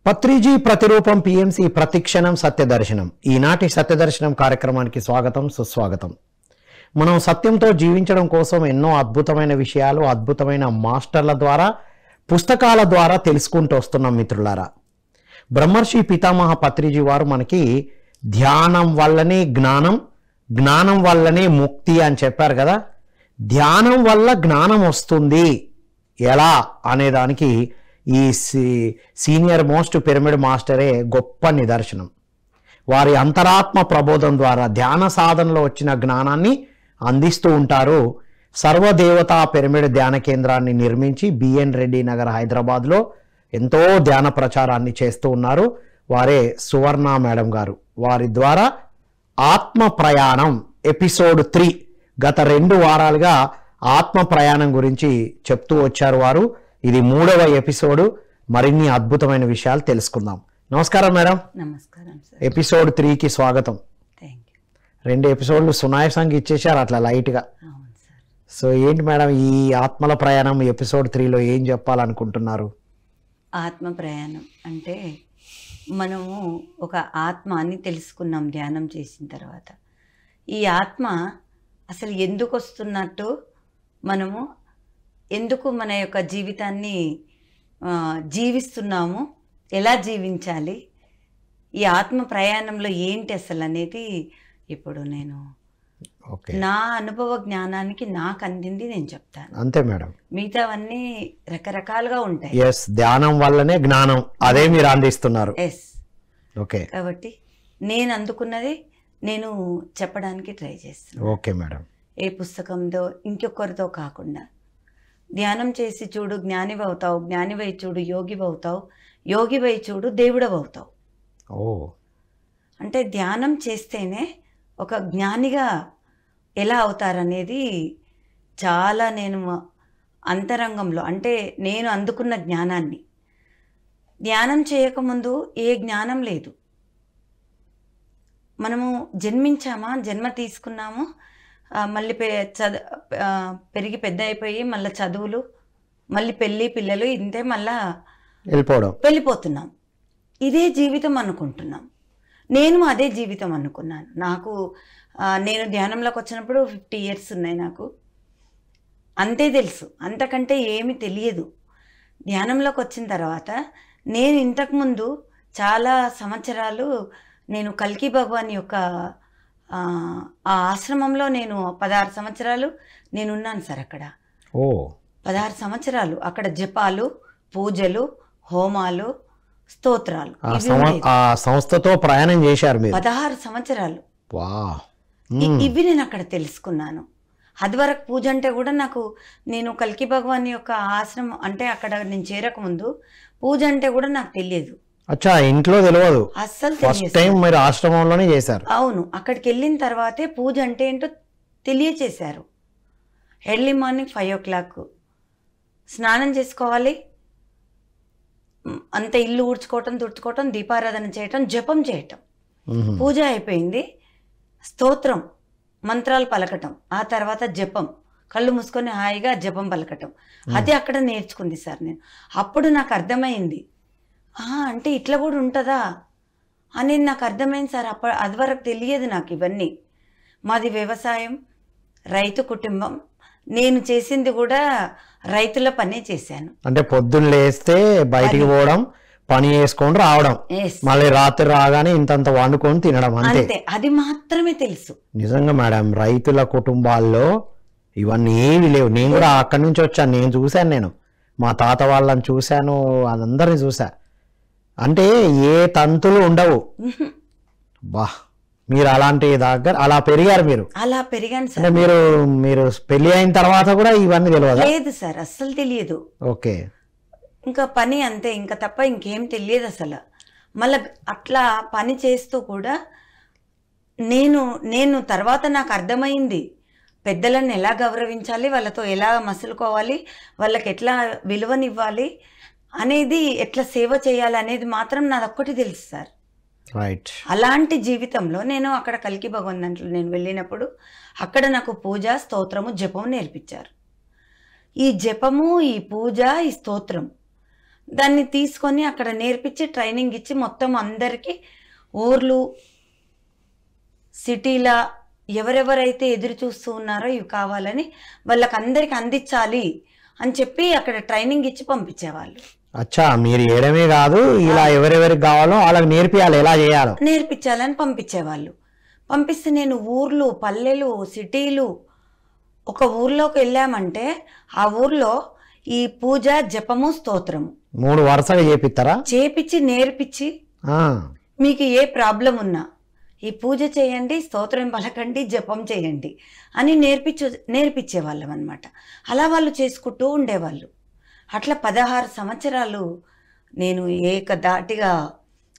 పత్రిజీ ప్రతిరూపం పిఎంసి ప్రతిక్షణం సత్యదర్శనం. ఈనాటి సత్యదర్శనం కార్యక్రమానికి స్వాగతం, సుస్వాగతం. మనం సత్యంతో జీవించడం కోసం ఎన్నో అద్భుతమైన విషయాలు అద్భుతమైన మాస్టర్ల ద్వారా పుస్తకాల ద్వారా తెలుసుకుంటూ వస్తున్నాం మిత్రులారా. బ్రహ్మర్షి పితామహ పత్రిజీ వారు మనకి ధ్యానం వల్లనే జ్ఞానం, జ్ఞానం వల్లనే ముక్తి అని చెప్పారు కదా. ధ్యానం వల్ల జ్ఞానం వస్తుంది ఎలా అనేదానికి ఈ సీనియర్ మోస్ట్ పిరమిడ్ మాస్టరే గొప్ప నిదర్శనం. వారి అంతరాత్మ ప్రబోధం ద్వారా ధ్యాన సాధనలో వచ్చిన జ్ఞానాన్ని అందిస్తూ ఉంటారు. సర్వదేవతా పిరమిడ్ ధ్యాన కేంద్రాన్ని నిర్మించి బిఎన్ రెడ్డి నగర్ హైదరాబాద్లో ఎంతో ధ్యాన ప్రచారాన్ని చేస్తూ ఉన్నారు. వారే సువర్ణ మేడం గారు. వారి ద్వారా ఆత్మ ప్రయాణం ఎపిసోడ్ 3 గత 2 వారాలుగా ఆత్మ ప్రయాణం గురించి చెప్తూ వచ్చారు వారు. ఇది 3వ ఎపిసోడ్. మరిన్ని అద్భుతమైన విషయాలు తెలుసుకుందాం. నమస్కారం మేడం. నమస్కారం సార్. ఎపిసోడ్ 3కి స్వాగతం. Thank you. 2 ఎపిసోడ్లు సునాయాసంగా ఇచ్చేశారు అట్లా లైట్గా. అవును సార్. సో ఏంటి మేడం ఈ ఆత్మల ప్రయాణం ఎపిసోడ్ 3లో ఏం చెప్పాలనుకుంటున్నారు? ఆత్మ ప్రయాణం అంటే మనము ఒక ఆత్మ అని తెలుసుకున్నాం ధ్యానం చేసిన తర్వాత. ఈ ఆత్మ అసలు ఎందుకు వస్తున్నట్టు, మనము ఎందుకు మన యొక్క జీవితాన్ని జీవిస్తున్నాము, ఎలా జీవించాలి, ఈ ఆత్మ ప్రయాణంలో ఏంటి అసలు అనేది ఇప్పుడు నేను నా అనుభవ జ్ఞానానికి నాకు అందింది నేను చెప్తాను. అంతే మేడం. మిగతావన్నీ రకరకాలుగా ఉంటాయి. ఎస్, ధ్యానం వల్లనే జ్ఞానం, అదే మీరు అందిస్తున్నారు. ఎస్. ఓకే, కాబట్టి నేను అందుకున్నది నేను చెప్పడానికి ట్రై చేస్తాను. Okay madam. ఏ పుస్తకంతో ఇంకొకరితో కాకుండా ధ్యానం చేసి చూడు జ్ఞానివి అవుతావు, జ్ఞానివై చూడు యోగివి అవుతావు, యోగివై చూడు దేవుడవి అవుతావు. ఓ, అంటే ధ్యానం చేస్తేనే ఒక జ్ఞానిగా ఎలా అవుతారనేది చాలా నేను అంతరంగంలో, అంటే నేను అందుకున్న జ్ఞానాన్ని. ధ్యానం చేయకముందు ఏ జ్ఞానం లేదు. మనము జన్మించామా, జన్మ తీసుకున్నాము, మళ్ళీ పెరిగి పెద్ద అయిపోయి మళ్ళీ చదువులు, మళ్ళీ పెళ్ళి పిల్లలు, ఇంతే మళ్ళా వెళ్ళిపోతున్నాం. ఇదే జీవితం అనుకుంటున్నాం. నేను అదే జీవితం అనుకున్నాను. నాకు నేను ధ్యానంలోకి వచ్చినప్పుడు 50 years ఉన్నాయి నాకు. అంతే తెలుసు, అంతకంటే ఏమీ తెలియదు. ధ్యానంలోకి వచ్చిన తర్వాత నేను ఇంతకుముందు చాలా సంవత్సరాలు నేను కల్కి భగవాన్ యొక్క ఆ ఆశ్రమంలో నేను 16 సంవత్సరాలు నేనున్నాను సార్ అక్కడ. 16 సంవత్సరాలు అక్కడ జపాలు, పూజలు, హోమాలు, స్తోత్రాలు, సంస్థతో ప్రయాణం చేశారు మీరు. 16 సంవత్సరాలు ఇవి నేను అక్కడ తెలుసుకున్నాను. అదివరకు పూజ అంటే కూడా నాకు, నేను కల్కి భగవాన్ యొక్క ఆశ్రమం అంటే అక్కడ నేను చేరకముందు పూజ అంటే కూడా నాకు తెలియదు. అచ్చా, ఇంట్లో తెలియదు అస్సలు. ఫస్ట్ టైం మీరు ఆశ్రమంలోనే చేశారు? అవును, అక్కడికి వెళ్ళిన తర్వాతే పూజ అంటే ఏంటో తెలియచేశారు. ఎర్లీ మార్నింగ్ 5 o'clock స్నానం చేసుకోవాలి, అంత ఇల్లు ఊడ్చుకోవటం, తుడుచుకోవటం, దీపారాధన చేయటం, జపం చేయటం. పూజ అయిపోయింది, స్తోత్రం మంత్రాలు పలకటం, ఆ తర్వాత జపం, కళ్ళు మూసుకొని హాయిగా జపం పలకటం. అది అక్కడ నేర్చుకుంది సార్ నేను. అప్పుడు నాకు అర్థమైంది, అంటే ఇట్లా కూడా ఉంటుందా అనేది నాకు అర్థమైంది సార్. అది వరకు తెలియదు నాకు ఇవన్నీ. మాది వ్యవసాయం, రైతు కుటుంబం. నేను చేసింది కూడా రైతుల పనే చేశాను. అంటే పొద్దున్న లేస్తే బయటికి పోవడం, పని చేసుకొని రావడం, మళ్ళీ రాత్రి రాగానే ఇంతంత వండుకొని తినడం, అంతే. అది మాత్రమే తెలుసు. నిజంగా మేడం, రైతుల కుటుంబాల్లో ఇవన్నీ ఏవి లేవు. నేను కూడా అక్కడి నుంచి వచ్చాను, నేను చూశాను. నేను మా తాత వాళ్ళని చూశాను, అందరిని చూసా. అంటే ఏ తంతులు ఉండవు. బా, మీరు అలాంటి దగ్గర అలా పెరిగారు. మీరు అలా పెరిగాను సార్. అంటే మీరు పెళ్లి అయిన తర్వాత కూడా ఇవన్నీ తెలియదు? లేదు సార్, అస్సలు తెలియదు. ఓకే. ఇంకా పని అంతే, ఇంకా తప్ప ఇంకేం తెలియదు అసలు. మళ్ళీ అట్లా పని చేస్తూ కూడా నేను తర్వాత నాకు అర్థమైంది, పెద్దలను ఎలా గౌరవించాలి, వాళ్ళతో ఎలా మసులుకోవాలి, వాళ్ళకి ఎట్లా విలువనివ్వాలి అనేది, ఎట్లా సేవ చేయాలి అనేది మాత్రం నాదొక్కటి తెలుసు సార్. రైట్. అలాంటి జీవితంలో నేను అక్కడ కల్కి భగవాన్ దాంట్లో నేను వెళ్ళినప్పుడు అక్కడ నాకు పూజ, స్తోత్రము, జపము నేర్పించారు. ఈ జపము, ఈ పూజ, ఈ స్తోత్రం దాన్ని తీసుకొని అక్కడ నేర్పించి ట్రైనింగ్ ఇచ్చి మొత్తం అందరికీ ఊర్లు సిటీల ఎవరెవరైతే ఎదురు చూస్తూ ఉన్నారో ఇవి కావాలని వాళ్ళకి అందరికి అందించాలి అని చెప్పి అక్కడ ట్రైనింగ్ ఇచ్చి పంపించేవాళ్ళు. అచ్చా, మీరు చేయడమే కాదు, ఇలా ఎవరెవరికి కావాలో వాళ్ళకి నేర్పియాలి, ఎలా చేయాలో నేర్పించాలని పంపించేవాళ్ళు. పంపిస్తే నేను ఊర్లు, పల్లెలు, సిటీలు, ఒక ఊర్లోకి వెళ్ళామంటే ఆ ఊర్లో ఈ పూజ, జపము, స్తోత్రము 3 వరుసగా చేపిస్తారా? చేపించి నేర్పించి మీకు ఏ ప్రాబ్లం ఉన్నా ఈ పూజ చేయండి, స్తోత్రం పలకండి, జపం చేయండి అని నేర్పించేవాళ్ళం అనమాట. అలా వాళ్ళు చేసుకుంటూ ఉండేవాళ్ళు. అట్లా 16 సంవత్సరాలు నేను ఏకదాటిగా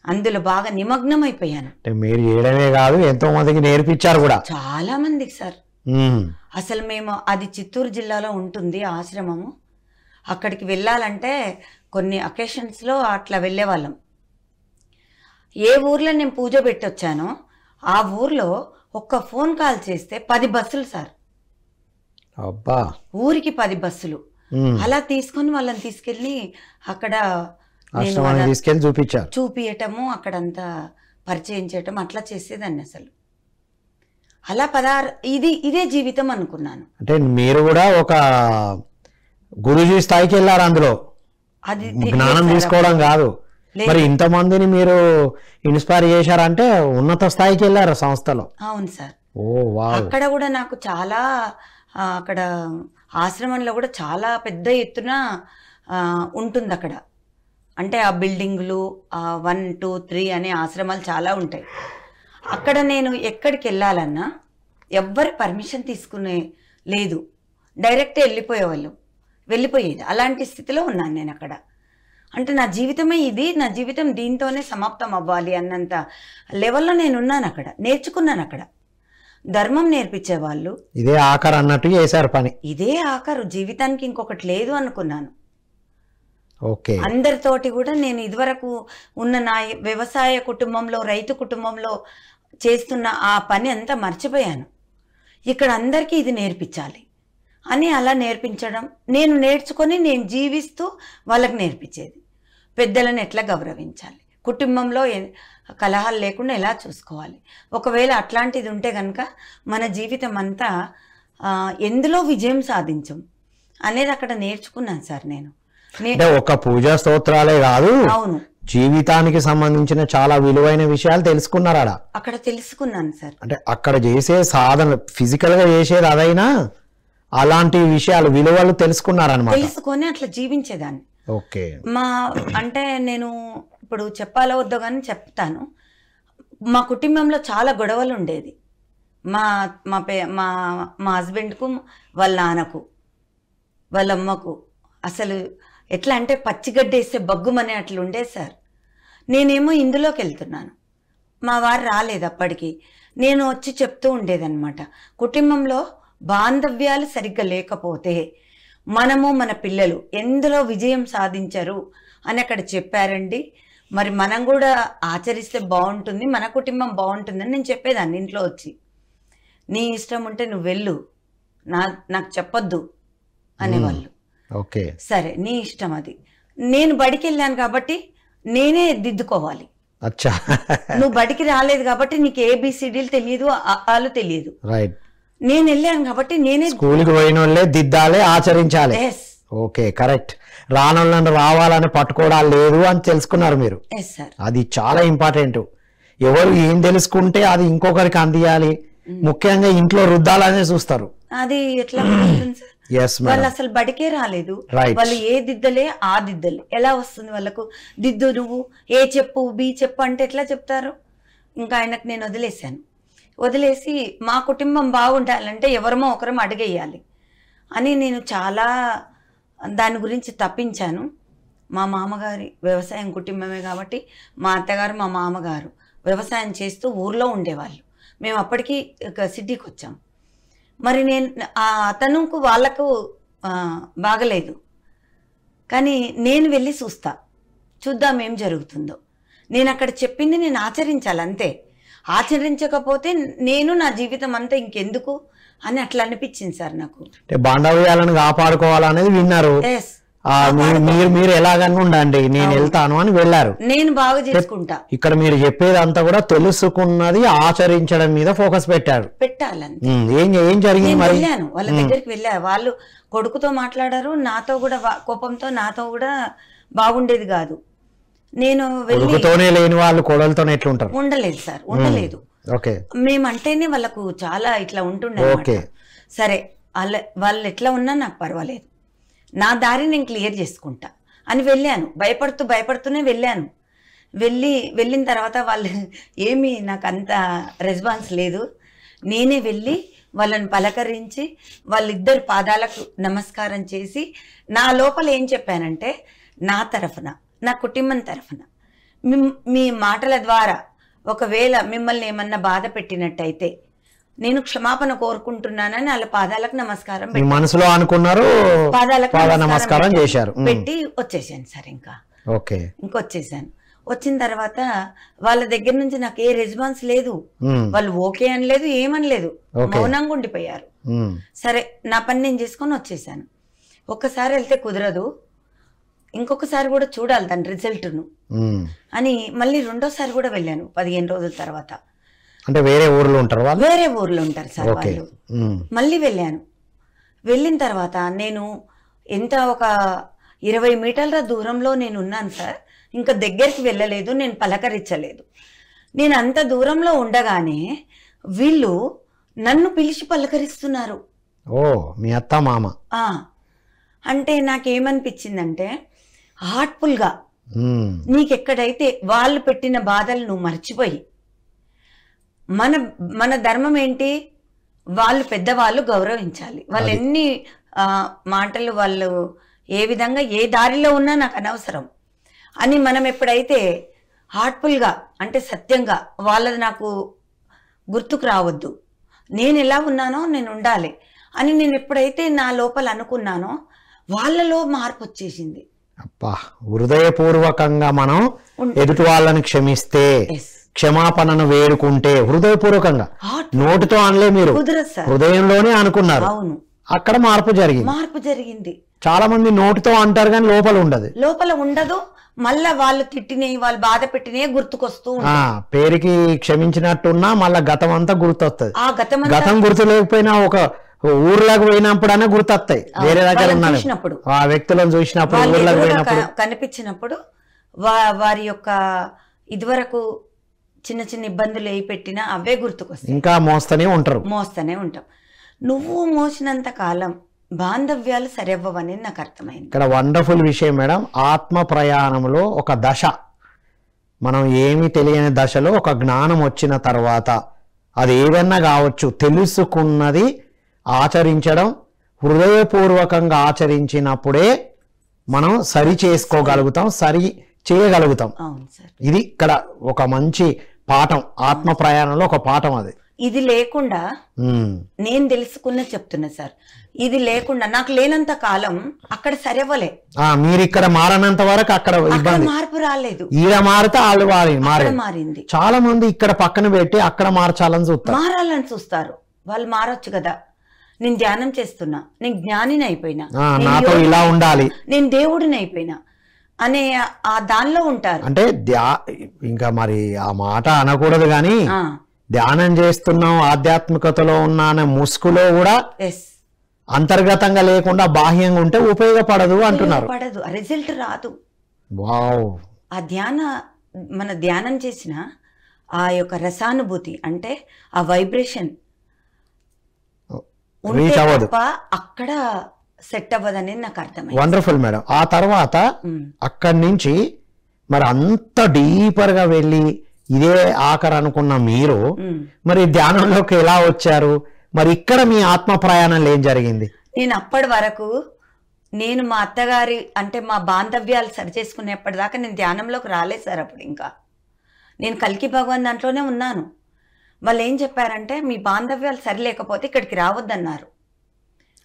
అందులో బాగా నిమగ్నం అయిపోయాను. అంటే మీరు చేయడమే కాదు, ఎంతో మందికి నేర్పించారు కూడా. చాలా మందికి సార్. అసలు మేము అది చిత్తూరు జిల్లాలో ఉంటుంది ఆశ్రమము. అక్కడికి వెళ్ళాలంటే కొన్ని అకేషన్స్లో అట్లా వెళ్ళేవాళ్ళం. ఏ ఊర్లో నేను పూజ పెట్టొచ్చానో ఆ ఊర్లో ఒక్క ఫోన్ కాల్ చేస్తే 10 బస్సులు సార్. అబ్బా, ఊరికి 10 బస్సులు. అలా తీసుకొని వాళ్ళని తీసుకెళ్ళి అక్కడ తీసుకెళ్ళి చూపించటము, అక్కడంతా పరిచయం చేయటం అట్లా చేసేదాన్ని. అసలు అలా 16 ఇదే జీవితం అనుకున్నాను. అంటే మీరు కూడా ఒక గురుజీ స్థాయికి వెళ్ళారు, అందులో అది జ్ఞానం తీసుకోవడం కాదు. మరి ఇంతమందిని మీరు ఇన్స్పైర్ చేశారంటే ఉన్నత స్థాయికి వెళ్ళారు సంస్థలో. అవును సార్. ఓ వావ్. అక్కడ కూడా నాకు చాలా అక్కడ ఆశ్రమంలో కూడా చాలా పెద్ద ఎత్తున ఉంటుంది అక్కడ. అంటే ఆ బిల్డింగ్లు 1, 2, 3 అనే ఆశ్రమాలు చాలా ఉంటాయి. అక్కడ నేను ఎక్కడికి వెళ్ళాలన్నా ఎవ్వరి పర్మిషన్ తీసుకునే లేదు, డైరెక్ట్ వెళ్ళిపోయేది. అలాంటి స్థితిలో ఉన్నాను నేను అక్కడ. అంటే నా జీవితమే ఇది, నా జీవితం దీంతోనే సమాప్తం అవ్వాలి అన్నంత లెవెల్లో నేనున్నాను అక్కడ. నేర్చుకున్నాను అక్కడ. ధర్మం నేర్పించేవాళ్ళు. ఇదే ఆఖరు అన్నట్టు చేశారు పని. ఇదే ఆఖరు, జీవితానికి ఇంకొకటి లేదు అనుకున్నాను. ఓకే. అందరితోటి కూడా నేను ఇదివరకు ఉన్న నా వ్యవసాయ కుటుంబంలో, రైతు కుటుంబంలో చేస్తున్న ఆ పని అంతా మర్చిపోయాను. ఇక్కడ అందరికీ ఇది నేర్పించాలి అని అలా నేర్పించడం, నేను నేర్చుకొని నేను జీవిస్తూ వాళ్ళకి నేర్పించేది. పెద్దలను ఎట్లా గౌరవించాలి, కుటుంబంలో కలహాలు లేకుండా ఎలా చూసుకోవాలి, ఒకవేళ అట్లాంటిది ఉంటే కనుక మన జీవితం అంతా ఎందులో విజయం సాధించం అనేది అక్కడ నేర్చుకున్నాను సార్ నేను. ఒక పూజా స్తోత్రాలే కాదు, అవును, జీవితానికి సంబంధించిన చాలా విలువైన విషయాలు తెలుసుకున్నారా అక్కడ? తెలుసుకున్నాను సార్. అంటే అక్కడ చేసే సాధన, ఫిజికల్ గా చేసేది అదైనా అలాంటి విషయాలు, విలువలు తెలుసుకున్నారనమాట. తెలుసుకొని అట్లా జీవించేదాన్ని. ఓకే. అంటే నేను ఇప్పుడు చెప్పాలో వద్దో కానీ చెప్తాను. మా కుటుంబంలో చాలా గొడవలు ఉండేది. మా మా హస్బెండ్కు, వాళ్ళ నాన్నకు, వాళ్ళ అమ్మకు అసలు ఎట్లా అంటే పచ్చిగడ్డ వేస్తే బగ్గుమని అట్లా ఉండేది సార్. నేనేమో ఇందులోకి వెళ్తున్నాను, మా వారు రాలేదు అప్పటికి. నేను వచ్చి చెప్తూ ఉండేదన్నమాట, కుటుంబంలో బాంధవ్యాలు సరిగ్గా లేకపోతే మనము మన పిల్లలు ఎందులో విజయం సాధించరు అని అక్కడ చెప్పారండి. మరి మనం కూడా ఆచరిస్తే బాగుంటుంది, మన కుటుంబం బాగుంటుందని నేను చెప్పేదాన్ని ఇంట్లో వచ్చి. నీ ఇష్టం ఉంటే నువ్వు వెళ్ళు, నాకు చెప్పొద్దు అనేవాళ్ళు. ఓకే, సరే నీ ఇష్టం, అది నేను బడికి వెళ్ళాను కాబట్టి నేనే దిద్దుకోవాలి. అచ్చా, నువ్వు బడికి రాలేదు కాబట్టి నీకు ABCDలు తెలియదు, ఆలు తెలియదు. రైట్. నేను వెళ్ళాను కాబట్టి నేనే స్కూల్కి పోయిన వాళ్ళే దిద్దాలి, ఆచరించాలి. Okay, correct. రానోళ్ళని రావాలని పట్టుకోవడాలు లేదు అని తెలుసుకున్నారు మీరు. అది చాలా ఇంపార్టెంట్. ఎవరు ఏం తెలుసుకుంటే అది ఇంకొకరికి అందియాలి, ముఖ్యంగా ఇంట్లో రుద్దాలనే చూస్తారు. అది ఎట్లా వాళ్ళు అసలు బడికే రాలేదు, వాళ్ళు ఏ దిద్దలే ఆ దిద్దలే ఎలా వస్తుంది వాళ్ళకు దిద్దు? నువ్వు ఏ చెప్పు, బి చెప్పు అంటే ఎట్లా చెప్తారు? ఇంకా ఆయనకు నేను వదిలేసి మా కుటుంబం బాగుండాలంటే ఎవరమో ఒకరం అడిగేయాలి అని నేను చాలా దాని గురించి తప్పించాను. మా మామగారి వ్యవసాయం కుటుంబమే కాబట్టి మా అత్తగారు, మా మామగారు వ్యవసాయం చేస్తూ ఊర్లో ఉండేవాళ్ళు. మేము అప్పటికి సిటీకి వచ్చాం. మరి అతనుకు వాళ్ళకు బాగలేదు, కానీ నేను వెళ్ళి చూద్దాం ఏం జరుగుతుందో. నేను అక్కడ చెప్పింది నేను ఆచరించాలి అంతే. ఆచరించకపోతే నేను నా జీవితం అంతా ఇంకెందుకు అని అట్లా అనిపించింది సార్ నాకు. బాంధవ్యాలను కాపాడుకోవాలనేది విన్నారు, మీరు ఎలాగన్నా ఉండండి, నేను వెళ్తాను అని వెళ్ళారు. నేను బాగా చేసుకుంటా. ఇక్కడ మీరు చెప్పేదంతా కూడా తెలుసుకున్నది ఆచరించడం మీద ఫోకస్ పెట్టాలంతే. ఏం జరిగింది మరి? వెళ్ళాను వాళ్ళ దగ్గరికి వెళ్ళాను. వాళ్ళు కొడుకుతో మాట్లాడారు, నాతో కూడా కోపంతో నాతో కూడా బాగుండేది కాదు. నేను కొడుకుతోనే లేని వాళ్ళు కోడలతోనే ఎట్లుంటారు? ఉండలేదు సార్, ఉండలేదు. ఓకే, మేమంటేనే వాళ్ళకు చాలా ఇట్లా ఉంటుండే. సరే వాళ్ళు ఎట్లా ఉన్నా నాకు పర్వాలేదు, నా దారి నేను క్లియర్ చేసుకుంటా అని వెళ్ళాను. భయపడుతూనే వెళ్ళాను. వెళ్ళిన తర్వాత వాళ్ళు ఏమీ నాకు అంత రెస్పాన్స్ లేదు. నేనే వెళ్ళి వాళ్ళని పలకరించి వాళ్ళిద్దరు పాదాలకు నమస్కారం చేసి నా లోపల ఏం చెప్పానంటే, నా తరఫున, నా కుటుంబం తరఫున మీ మాటల ద్వారా ఒకవేళ మిమ్మల్ని ఏమన్నా బాధ పెట్టినట్టయితే నేను క్షమాపణ కోరుకుంటున్నానని వాళ్ళ పాదాలకు నమస్కారం మనసులో అనుకున్నారు, పాదాలకు నమస్కారం చేశారు, పెట్టి వచ్చేసాను సార్. ఇంకొచ్చేసాను. వచ్చిన తర్వాత వాళ్ళ దగ్గర నుంచి నాకు ఏ రెస్పాన్స్ లేదు. వాళ్ళు ఓకే అనలేదు, ఏమనలేదు, మౌనంగా ఉండిపోయారు. సరే నా పని నేను చేసుకొని వచ్చేసాను. ఒక్కసారి వెళ్తే కుదరదు, ఇంకొకసారి కూడా చూడాలి దాని రిజల్ట్ను అని మళ్ళీ రెండోసారి కూడా వెళ్ళాను 15 రోజుల తర్వాత. అంటే వేరే ఊర్లో ఉంటారు వాళ్ళు? వేరే ఊర్లో ఉంటారు సార్ వాళ్ళు. మళ్ళీ వెళ్ళాను. వెళ్ళిన తర్వాత నేను ఎంత ఒక 20 మీటర్ల దూరంలో నేను ఉన్నాను సార్. ఇంకా దగ్గరికి వెళ్ళలేదు, నేను పలకరించలేదు. నేను అంత దూరంలో ఉండగానే వీళ్ళు నన్ను పిలిచి పలకరిస్తున్నారు. ఓ, మీ అత్త మామ. అంటే నాకేమనిపించిందంటే, హార్ట్ఫుల్గా నీకెక్కడైతే వాళ్ళు పెట్టిన బాధలు నువ్వు మర్చిపోయి, మన ధర్మం ఏంటి, వాళ్ళు పెద్దవాళ్ళు గౌరవించాలి. వాళ్ళు ఎన్ని మాటలు, వాళ్ళు ఏ విధంగా ఏ దారిలో ఉన్నా నాకు అనవసరం అని మనం ఎప్పుడైతే హార్ట్ఫుల్గా అంటే సత్యంగా, వాళ్ళది నాకు గుర్తుకు రావద్దు, నేను ఎలా ఉన్నానో నేను ఉండాలి అని నేను ఎప్పుడైతే నా లోపల అనుకున్నానో వాళ్ళలో మార్పు వచ్చేసింది. అబ్బా, హృదయపూర్వకంగా మనం ఎదుటి వాళ్ళని క్షమిస్తే, క్షమాపణను వేడుకుంటే, హృదయపూర్వకంగా, నోటితో అనలే, మీరు హృదయంలోనే అనుకున్నారు, అక్కడ మార్పు జరిగింది. చాలా మంది నోటితో అంటారు కానీ లోపల ఉండదు. మళ్ళా వాళ్ళు తిట్టినవి, వాళ్ళు బాధ పెట్టినవి గుర్తుకొస్తూ పేరుకి క్షమించినట్టున్నా మళ్ళా గతం అంతా గుర్తొస్తుంది. గతం గుర్తు లేకపోయినా ఒక ఊర్లోకి పోయినప్పుడైనా గుర్తొస్తాయి. వేరే దగ్గర ఉన్నప్పుడు, ఆ వ్యక్తులను చూసినప్పుడు, ఊర్లోకి పోయినప్పుడు, కనిపించినప్పుడు వారి యొక్క ఇదివరకు చిన్న చిన్న ఇబ్బందులు ఏ పెట్టినా అవే గుర్తుకొస్తాయి. ఇంకా మోస్తూనే ఉంటాం. నువ్వు మోసినంత కాలం బాంధవ్యాలు సరివ్వవని నాకు అర్థమైంది. ఇక్కడ వండర్ఫుల్ విషయం మేడం, ఆత్మ ప్రయాణంలో ఒక దశ, మనం ఏమి తెలియని దశలో ఒక జ్ఞానం వచ్చిన తర్వాత, అది ఏదన్నా కావచ్చు, తెలుసుకున్నది ఆచరించడం, హృదయపూర్వకంగా ఆచరించినప్పుడే మనం సరి చేసుకోగలుగుతాం, సరి చేయగలుగుతాం. ఇది ఇక్కడ ఒక మంచి పాఠం, ఆత్మ ప్రయాణంలో ఒక పాఠం. అది ఇది లేకుండా నేను తెలుసుకున్న చెప్తున్నా సార్, ఇది లేకుండా నాకు లేనంత కాలం అక్కడ సరివ్వలే. మీరు ఇక్కడ మారనంత వరకు అక్కడ మార్పు రాలేదు. ఈడ మారితే వాళ్ళు మారింది. చాలా మంది ఇక్కడ పక్కన పెట్టి అక్కడ మారాలని చూస్తారు. వాళ్ళు మారొచ్చు కదా, నేను ధ్యానం చేస్తున్నా, నేను జ్ఞానిని అయిపోయినా, నాతో ఇలా ఉండాలి, నేను దేవుడిని అయిపోయినా అనే ఆ దానిలో ఉంటారు. అంటే ఇంకా మరి ఆ మాట అనకూడదు కానీ, ధ్యానం చేస్తున్నాం, ఆధ్యాత్మికతలో ఉన్న అనే ముసుగులో కూడా అంతర్గతంగా లేకుండా బాహ్యంగా ఉంటే ఉపయోగపడదు అంటున్నారు. రిజల్ట్ రాదు. వావ్, మన ధ్యానం చేసిన ఆ యొక్క రసానుభూతి అంటే ఆ వైబ్రేషన్ అక్కడ సెట్ అవ్వదని నాకు అర్థమైంది. Wonderful madam. ఆ తర్వాత అక్కడి నుంచి మరి అంత డీపర్ గా వెళ్ళి ఇదే ఆఖరు అనుకున్న మీరు మరి ధ్యానంలోకి ఎలా వచ్చారు? మరి ఇక్కడ మీ ఆత్మ ప్రయాణంలో ఏం జరిగింది? నేను అప్పటి వరకు నేను మా అత్తగారి అంటే మా బాంధవ్యాలు సరి చేసుకునేప్పటిదాకా నేను ధ్యానంలోకి రాలేదు సార్. అప్పుడు ఇంకా నేను కల్కి భగవాన్ దాంట్లోనే ఉన్నాను. వాళ్ళు ఏం చెప్పారంటే మీ బాంధవ్యాలు సరి లేకపోతే ఇక్కడికి రావద్దన్నారు.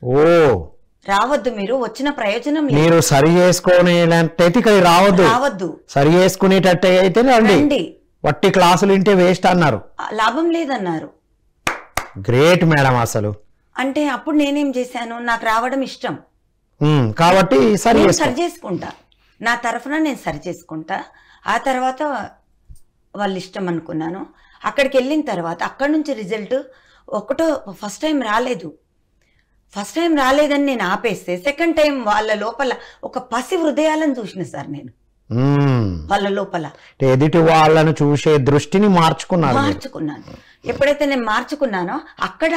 ఓ, రావద్దు, మీరు వచ్చిన ప్రయోజనం లేదు, మీరు సరి చేసుకునేటట్టయితే ఇక్కడ రావద్దు, సరి చేసుకునేటట్టయితే రండి, వట్టి క్లాసులు వింటే వేస్ట్ అన్నారు, లాభం లేదన్నారు. Great madam. అసలు అంటే అప్పుడు నేనేం చేశాను, నాకు రావడం ఇష్టం, కాబట్టి సరి నేను సరి చేసుకుంటా, నా తరఫున నేను సరి చేసుకుంటా. ఆ తర్వాత వాళ్ళ ఇష్టం అనుకున్నాను. అక్కడికి వెళ్ళిన తర్వాత అక్కడి నుంచి రిజల్ట్ ఫస్ట్ టైం రాలేదని నేను ఆపేస్తే సెకండ్ టైం వాళ్ళ లోపల ఒక పసి హృదయాలను చూసిన సార్ నేను. వాళ్ళ లోపల ఎదుటి వాళ్ళను చూసే దృష్టిని మార్చుకున్నాను. ఎప్పుడైతే నేను మార్చుకున్నానో అక్కడ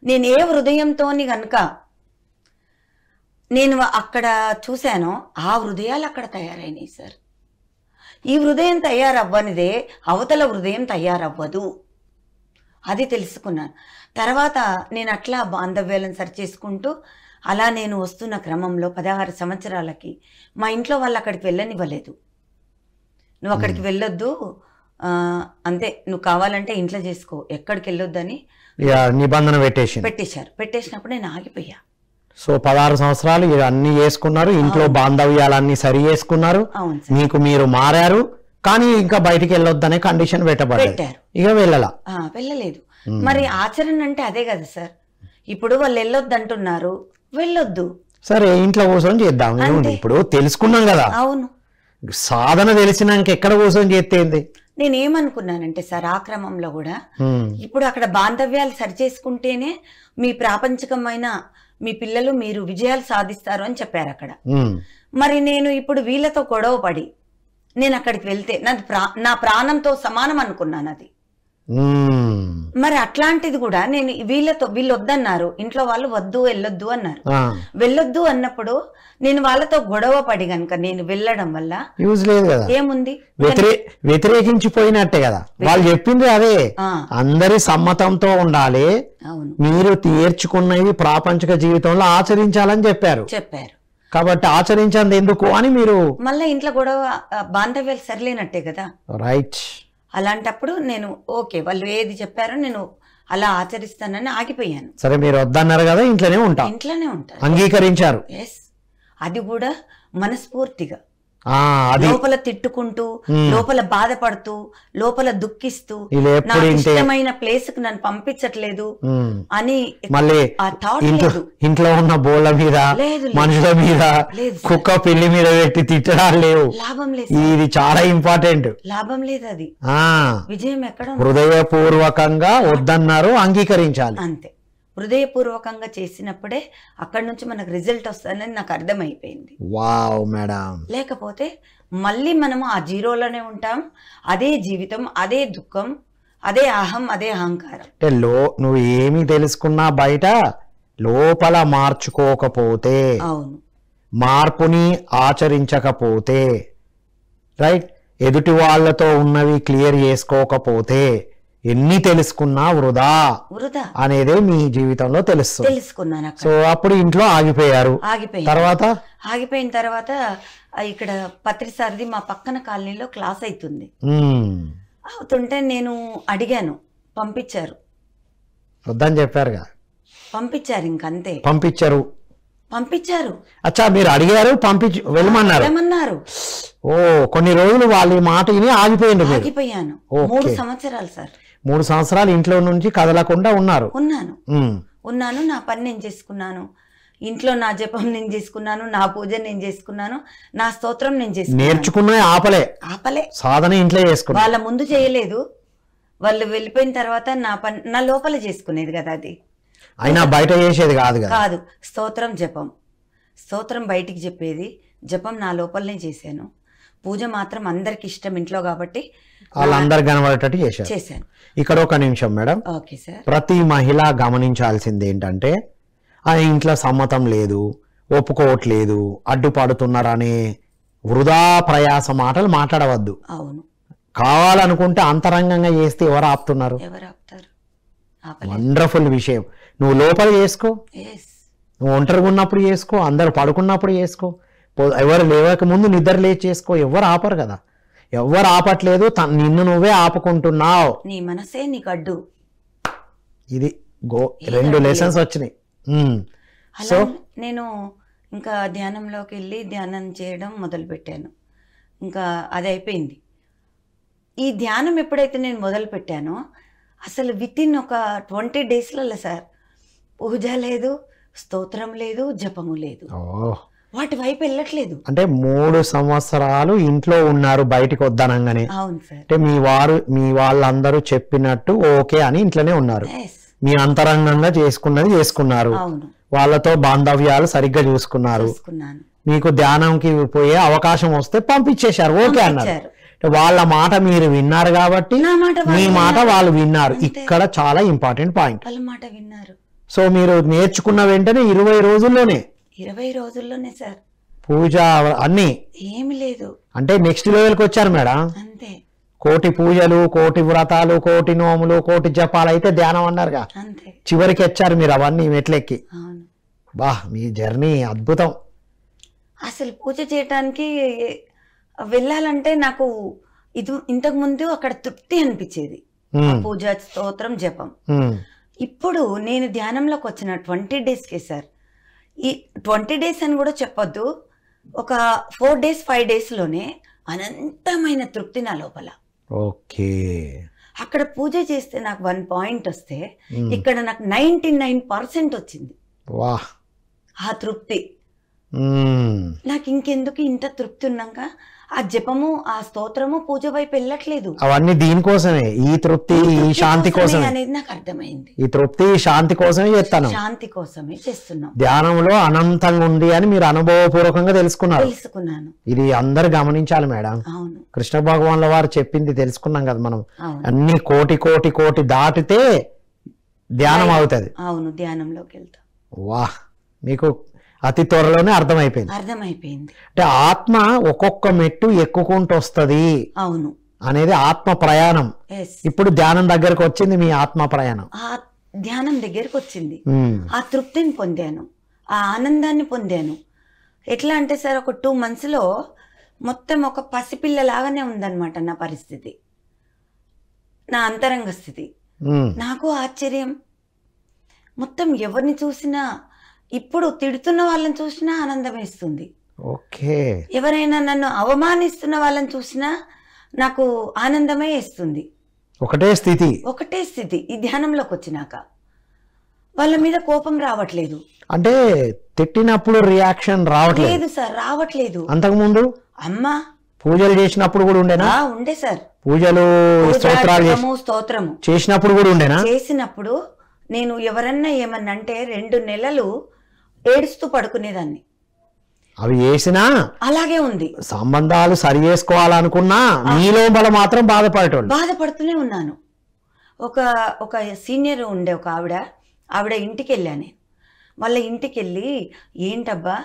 నేను ఏ హృదయంతోని గనుక నేను అక్కడ చూశానో ఆ హృదయాలు అక్కడ తయారైనాయి సార్. ఈ హృదయం తయారవ్వనిదే అవతల హృదయం తయారవ్వదు, అది తెలుసుకున్నాను. తర్వాత నేను అట్లా బాంధవ్యాలను సరి చేసుకుంటూ అలా నేను వస్తున్న క్రమంలో 16 సంవత్సరాలకి మా ఇంట్లో వాళ్ళు అక్కడికి వెళ్ళనివ్వలేదు. నువ్వు అక్కడికి వెళ్ళొద్దు, అంతే, నువ్వు కావాలంటే ఇంట్లో చేసుకో, ఎక్కడికి వెళ్ళొద్దని నిబంధన పెట్టేసినప్పుడు నేను ఆగిపోయా. సో 16 సంవత్సరాలు అన్ని చేసుకున్నారు, ఇంట్లో బాంధవ్యాలన్నీ సరి చేసుకున్నారు, మీకు మీరు మారారు, కానీ ఇంకా బయటికి వెళ్ళొద్దనే కండిషన్ పెట్టారు. ఇక వెళ్ళలేదు. మరి ఆచరణ అంటే అదే కదా సార్. ఇప్పుడు వాళ్ళు వెళ్ళొద్దు అంటున్నారు, వెళ్ళొద్దు, సరే ఇంట్లో కూర్చొని చేద్దాం. ఇప్పుడు తెలుసుకున్నాం కదా, అవును, సాధన తెలిసినాక ఎక్కడ కూర్చొని చేస్తేంది. నేనేమనుకున్నానంటే సార్ ఆ క్రమంలో కూడా ఇప్పుడు అక్కడ బాంధవ్యాలు సరి చేసుకుంటేనే మీ ప్రాపంచికమైన మీ పిల్లలు మీరు విజయాలు సాధిస్తారు అని చెప్పారు అక్కడ. మరి నేను ఇప్పుడు వీళ్ళతో గొడవ పడి నేను అక్కడికి వెళ్తే నా ప్రాణంతో సమానం అనుకున్నాను అది. మరి అట్లాంటిది కూడా నేను వీళ్ళు వద్దన్నారు, ఇంట్లో వాళ్ళు వెళ్ళొద్దు అన్నారు. వెళ్ళొద్దు అన్నప్పుడు నేను వాళ్ళతో గొడవ పడి గనక నేను వెళ్ళడం వల్ల యూజ్ లేదు కదా, ఏముంది, వ్యతిరేకించిపోయినట్టే కదా. వాళ్ళు చెప్పింది అదే, అందరి సమ్మతంతో ఉండాలి, మీరు తీర్చుకున్నవి ప్రాపంచిక జీవితంలో ఆచరించాలని చెప్పారు. కాబట్టి ఆచరించండి ఎందుకు అని మీరు మళ్ళీ ఇంట్లో గొడవ బాంధవ్యాలు సరిలేనట్టే కదా. రైట్. అలాంటప్పుడు నేను ఓకే వాళ్ళు ఏది చెప్పారో నేను అలా ఆచరిస్తానని ఆగిపోయాను. సరే మీరు వద్దన్నారు కదా, ఇంట్లోనే ఉంటా అంగీకరించారు. అది కూడా మనస్ఫూర్తిగా, లోపల తిట్టుకుంటూ, లోపల బాధపడుతూ, లోపల దుఃఖిస్తూ, నాకు ఇష్టమైన ప్లేస్ కు నన్ను పంపించట్లేదు అని మళ్ళీ ఇంట్లో ఉన్న బోళ్ళ మీద, మనుషుల మీద, కుక్క పిల్లి మీద పెట్టి తిట్టడాలు లేవు, లాభం లేదు. ఇది చాలా ఇంపార్టెంట్, లాభం లేదు. అది విజయం ఎక్కడ, హృదయపూర్వకంగా వద్దన్నారు, అంగీకరించాలి, అంతే. హృదయపూర్వకంగా చేసినప్పుడే అక్కడి నుంచి మనకు రిజల్ట్ వస్తుందని నాకు అర్థమైపోయింది. Wow madam. లేకపోతే మళ్ళీ మనము ఆ జీరోలోనే ఉంటాం, అదే జీవితం, అదే దుఃఖం, అదే అహం, అదే అహంకారం. నువ్వు ఏమి తెలుసుకున్నా బయట లోపల మార్చుకోకపోతే, అవును, మార్పుని ఆచరించకపోతే, రైట్, ఎదుటి వాళ్ళతో ఉన్నవి క్లియర్ చేసుకోకపోతే ఎన్ని తెలుసుకున్నా వృధా అనేది మీ జీవితంలో తెలుసుకున్నాను. సో అప్పుడు ఇంట్లో ఆగిపోయారు. తర్వాత ఆగిపోయిన తర్వాత ఇక్కడ పత్రిసారిది మా పక్కన కాలనీలో క్లాస్ అవుతుంటే నేను అడిగాను, పంపించారు. వద్దని చెప్పారుగా, పంపించారు, ఇంకంతే పంపించారు. అచ్చా, మీరు అడిగారు, వెళ్ళమన్నారు. ఓ, కొన్ని రోజులు వాళ్ళ మాట విని ఆగిపోయాను. 3 సంవత్సరాలు సార్. 3 సంవత్సరాలు ఇంట్లో నుంచి కదలకుండా ఉన్నాను. నా పని నేను చేసుకున్నాను, ఇంట్లో నా జపం నేను చేసుకున్నాను, నా పూజ నేను చేసుకున్నాను, నా స్తోత్రం నేను చేసుకున్నాను. నేర్చుకున్నా ఆపలే సాధన ఇంట్లో చేసుకున్నా. వాళ్ళ ముందు చేయలేదు, వాళ్ళు వెళ్ళిపోయిన తర్వాత నా లోపల చేసుకునేది కదా, అది అయినా బయట చేసేది కాదు. స్తోత్రం బయటికి చెప్పేది, జపం నా లోపలనే చేశాను. పూజ మాత్రం అందరికి ఇష్టం ఇంట్లో కాబట్టి వాళ్ళందరు కనబడేటట్టు చేశాను. ఇక్కడ ఒక నిమిషం మేడం. Okay sir. ప్రతి మహిళ గమనించాల్సింది ఏంటంటే, ఆ ఇంట్లో సమ్మతం లేదు, ఒప్పుకోవట్లేదు, అడ్డుపడుతున్నారనే వృధా ప్రయాస మాటలు మాట్లాడవద్దు. అవును, కావాలనుకుంటే అంతరంగంగా చేస్తే ఎవరు ఆపుతున్నారు? వండర్ఫుల్ విషయం. నువ్వు లోపల చేసుకో, నువ్వు ఒంటరిగా ఉన్నప్పుడు చేసుకో, అందరు పడుకున్నప్పుడు చేసుకో, ఎవరు లేవక ముందు నిద్ర లేచి చేసుకో, ఎవరు ఆపరు కదా. ఎవరు ఆపట్లేదు, నిన్ను నువ్వే ఆపుకుంటున్నావు. నీ మనసే నీకు అడ్డు. ఇది 2 లెసన్స్ వచ్చినాయి. సో నేను ఇంకా ధ్యానంలోకి వెళ్ళి ధ్యానం చేయడం మొదలు పెట్టాను. ఇంకా అది అయిపోయింది. ఈ ధ్యానం ఎప్పుడైతే నేను మొదలు పెట్టానో అసలు విత్ ఇన్ ఒక 20 డేస్లలో సార్ పూజ లేదు, స్తోత్రం లేదు, జపము లేదు, ఓ వాటి వైపు వెళ్ళట్లేదు. అంటే 3 సంవత్సరాలు ఇంట్లో ఉన్నారు బయటికి వద్దనంగానే. అవును సార్. అంటే మీ వాళ్ళందరూ చెప్పినట్టు ఓకే అని ఇంట్లోనే ఉన్నారు. Yes. మీ అంతరంగంగా చేసుకున్నారు. అవును, వాళ్ళతో బాంధవ్యాలు సరిగ్గా చూసుకున్నారు. చూసుకున్నాను. మీకు ధ్యానంకి పోయే అవకాశం వస్తే పంపించేశారు, ఓకే అన్నారు. పంపించారు. వాళ్ళ మాట మీరు విన్నారు కాబట్టి నా మాట మీ వాళ్ళు మాట విన్నారు. వాళ్ళు విన్నారు. అంతే. ఇక్కడ చాలా ఇంపార్టెంట్ పాయింట్. వాళ్ళ మాట విన్నారు. సో మీరు నేర్చుకున్న వెంటనే 20 రోజుల్లోనే 20 రోజుల్లోనే సార్. పూజ అన్ని ఏమి లేదు. అంటే నెక్స్ట్ లెవెల్కి వచ్చారు మేడం. అంతే కోటి పూజలు, కోటి వ్రతాలు, కోటి నోములు, కోటి జపాలు అయితే ధ్యానం అన్నారుగా, అంతే. చివరికి వచ్చారు మీరు అవన్నీ మెట్లెక్కి. అవును. బా మీ జర్నీ అద్భుతం. అసలు పూజ చేయటానికి వెళ్ళాలంటే నాకు ఇంతకు ముందు అక్కడ తృప్తి అనిపించేది, ఆ పూజ, స్తోత్రం, జపం. ఇప్పుడు నేను ధ్యానంలోకి వచ్చిన 20 డేస్కే సార్, ఈ 20 డేస్ అని కూడా చెప్పొద్దు, ఒక 4 డేస్ 5 డేస్లోనే అనంతమైన తృప్తి నా లోపల. ఓకే. అక్కడ పూజ చేస్తే నాకు 1 పాయింట్ వస్తే ఇక్కడ నాకు 99% వచ్చింది. వా ఆ తృప్తి నాకు ఇంకెందుకు, ఇంత తృప్తి ఉన్నాక ఆ జపము, ఆ స్తోత్రము, పూజ వైపు వెళ్ళట్లేదు. అవన్నీ దీనికోసమే, ఈ తృప్తి, ఈ శాంతి కోసమే అనేది నాకు అర్థమైంది. ఈ తృప్తి, శాంతి కోసమే చేస్తాను. శాంతి కోసమే చేస్తున్నాం. ధ్యానంలో అనంతంగా ఉంది అని మీరు అనుభవపూర్వకంగా తెలుసుకున్నాను. ఇది అందరు గమనించాలి మేడం. అవును. కృష్ణ భగవాన్ల వారు చెప్పింది తెలుసుకున్నాం కదా మనం. అవును. అన్ని కోటి కోటి కోటి దాటితే ధ్యానం అవుతుంది. అవును, ధ్యానంలోకి వెళ్తాం. వా మీకు అతి త్వరలోనే అర్థమైపోయింది. అంటే ఆత్మ ఒక్కొక్క మెట్టు ఎక్కుకుంటూ వస్తుంది. అవును అనేది ఆత్మ ప్రయాణం. ఇప్పుడు ధ్యానం దగ్గరకు వచ్చింది మీ ఆత్మ ప్రయాణం. ఆ ధ్యానం దగ్గరకు వచ్చింది, ఆ తృప్తిని పొందాను, ఆ ఆనందాన్ని పొందాను. ఎట్లా అంటే సార్, ఒక 2 months లో మొత్తం ఒక పసిపిల్లలాగానే ఉందన్నమాట నా పరిస్థితి, నా అంతరంగ స్థితి. నాకు ఆశ్చర్యం, మొత్తం ఎవరిని చూసినా, ఇప్పుడు తిడుతున్న వాళ్ళని చూసినా ఆనందం వేస్తుంది. ఓకే. ఎవరైనా నన్ను అవమానిస్తున్న వాళ్ళని చూసినా నాకు ఆనందమే వేస్తుంది. ఒకటే స్థితి ఈ ధ్యానంలోకి వచ్చినాక వాళ్ళ మీద కోపం రావట్లేదు. అంటే తిట్టినప్పుడు రియాక్షన్ రావట్లేదు సార్, రావట్లేదు. అంతకుముందు అమ్మా పూజలు చేసినప్పుడు కూడా ఉండేనా? ఉండే సార్. పూజలు, స్తోత్రము చేసినప్పుడు కూడా ఉండేనా? చేసినప్పుడు నేను ఎవరన్నా ఏమన్నా అంటే 2 నెలలు ఏడుస్తూ పడుకునేదాన్ని. అవి చేసినా అలాగే ఉంది. సంబంధాలు సరి చేసుకోవాలనుకున్నా నీలో మాత్రం బాధపడుతూనే ఉన్నాను. ఒక సీనియర్ ఉండే ఒక ఆవిడ ఇంటికి వెళ్ళాను. వాళ్ళ ఇంటికి వెళ్ళి, ఏంటబ్బా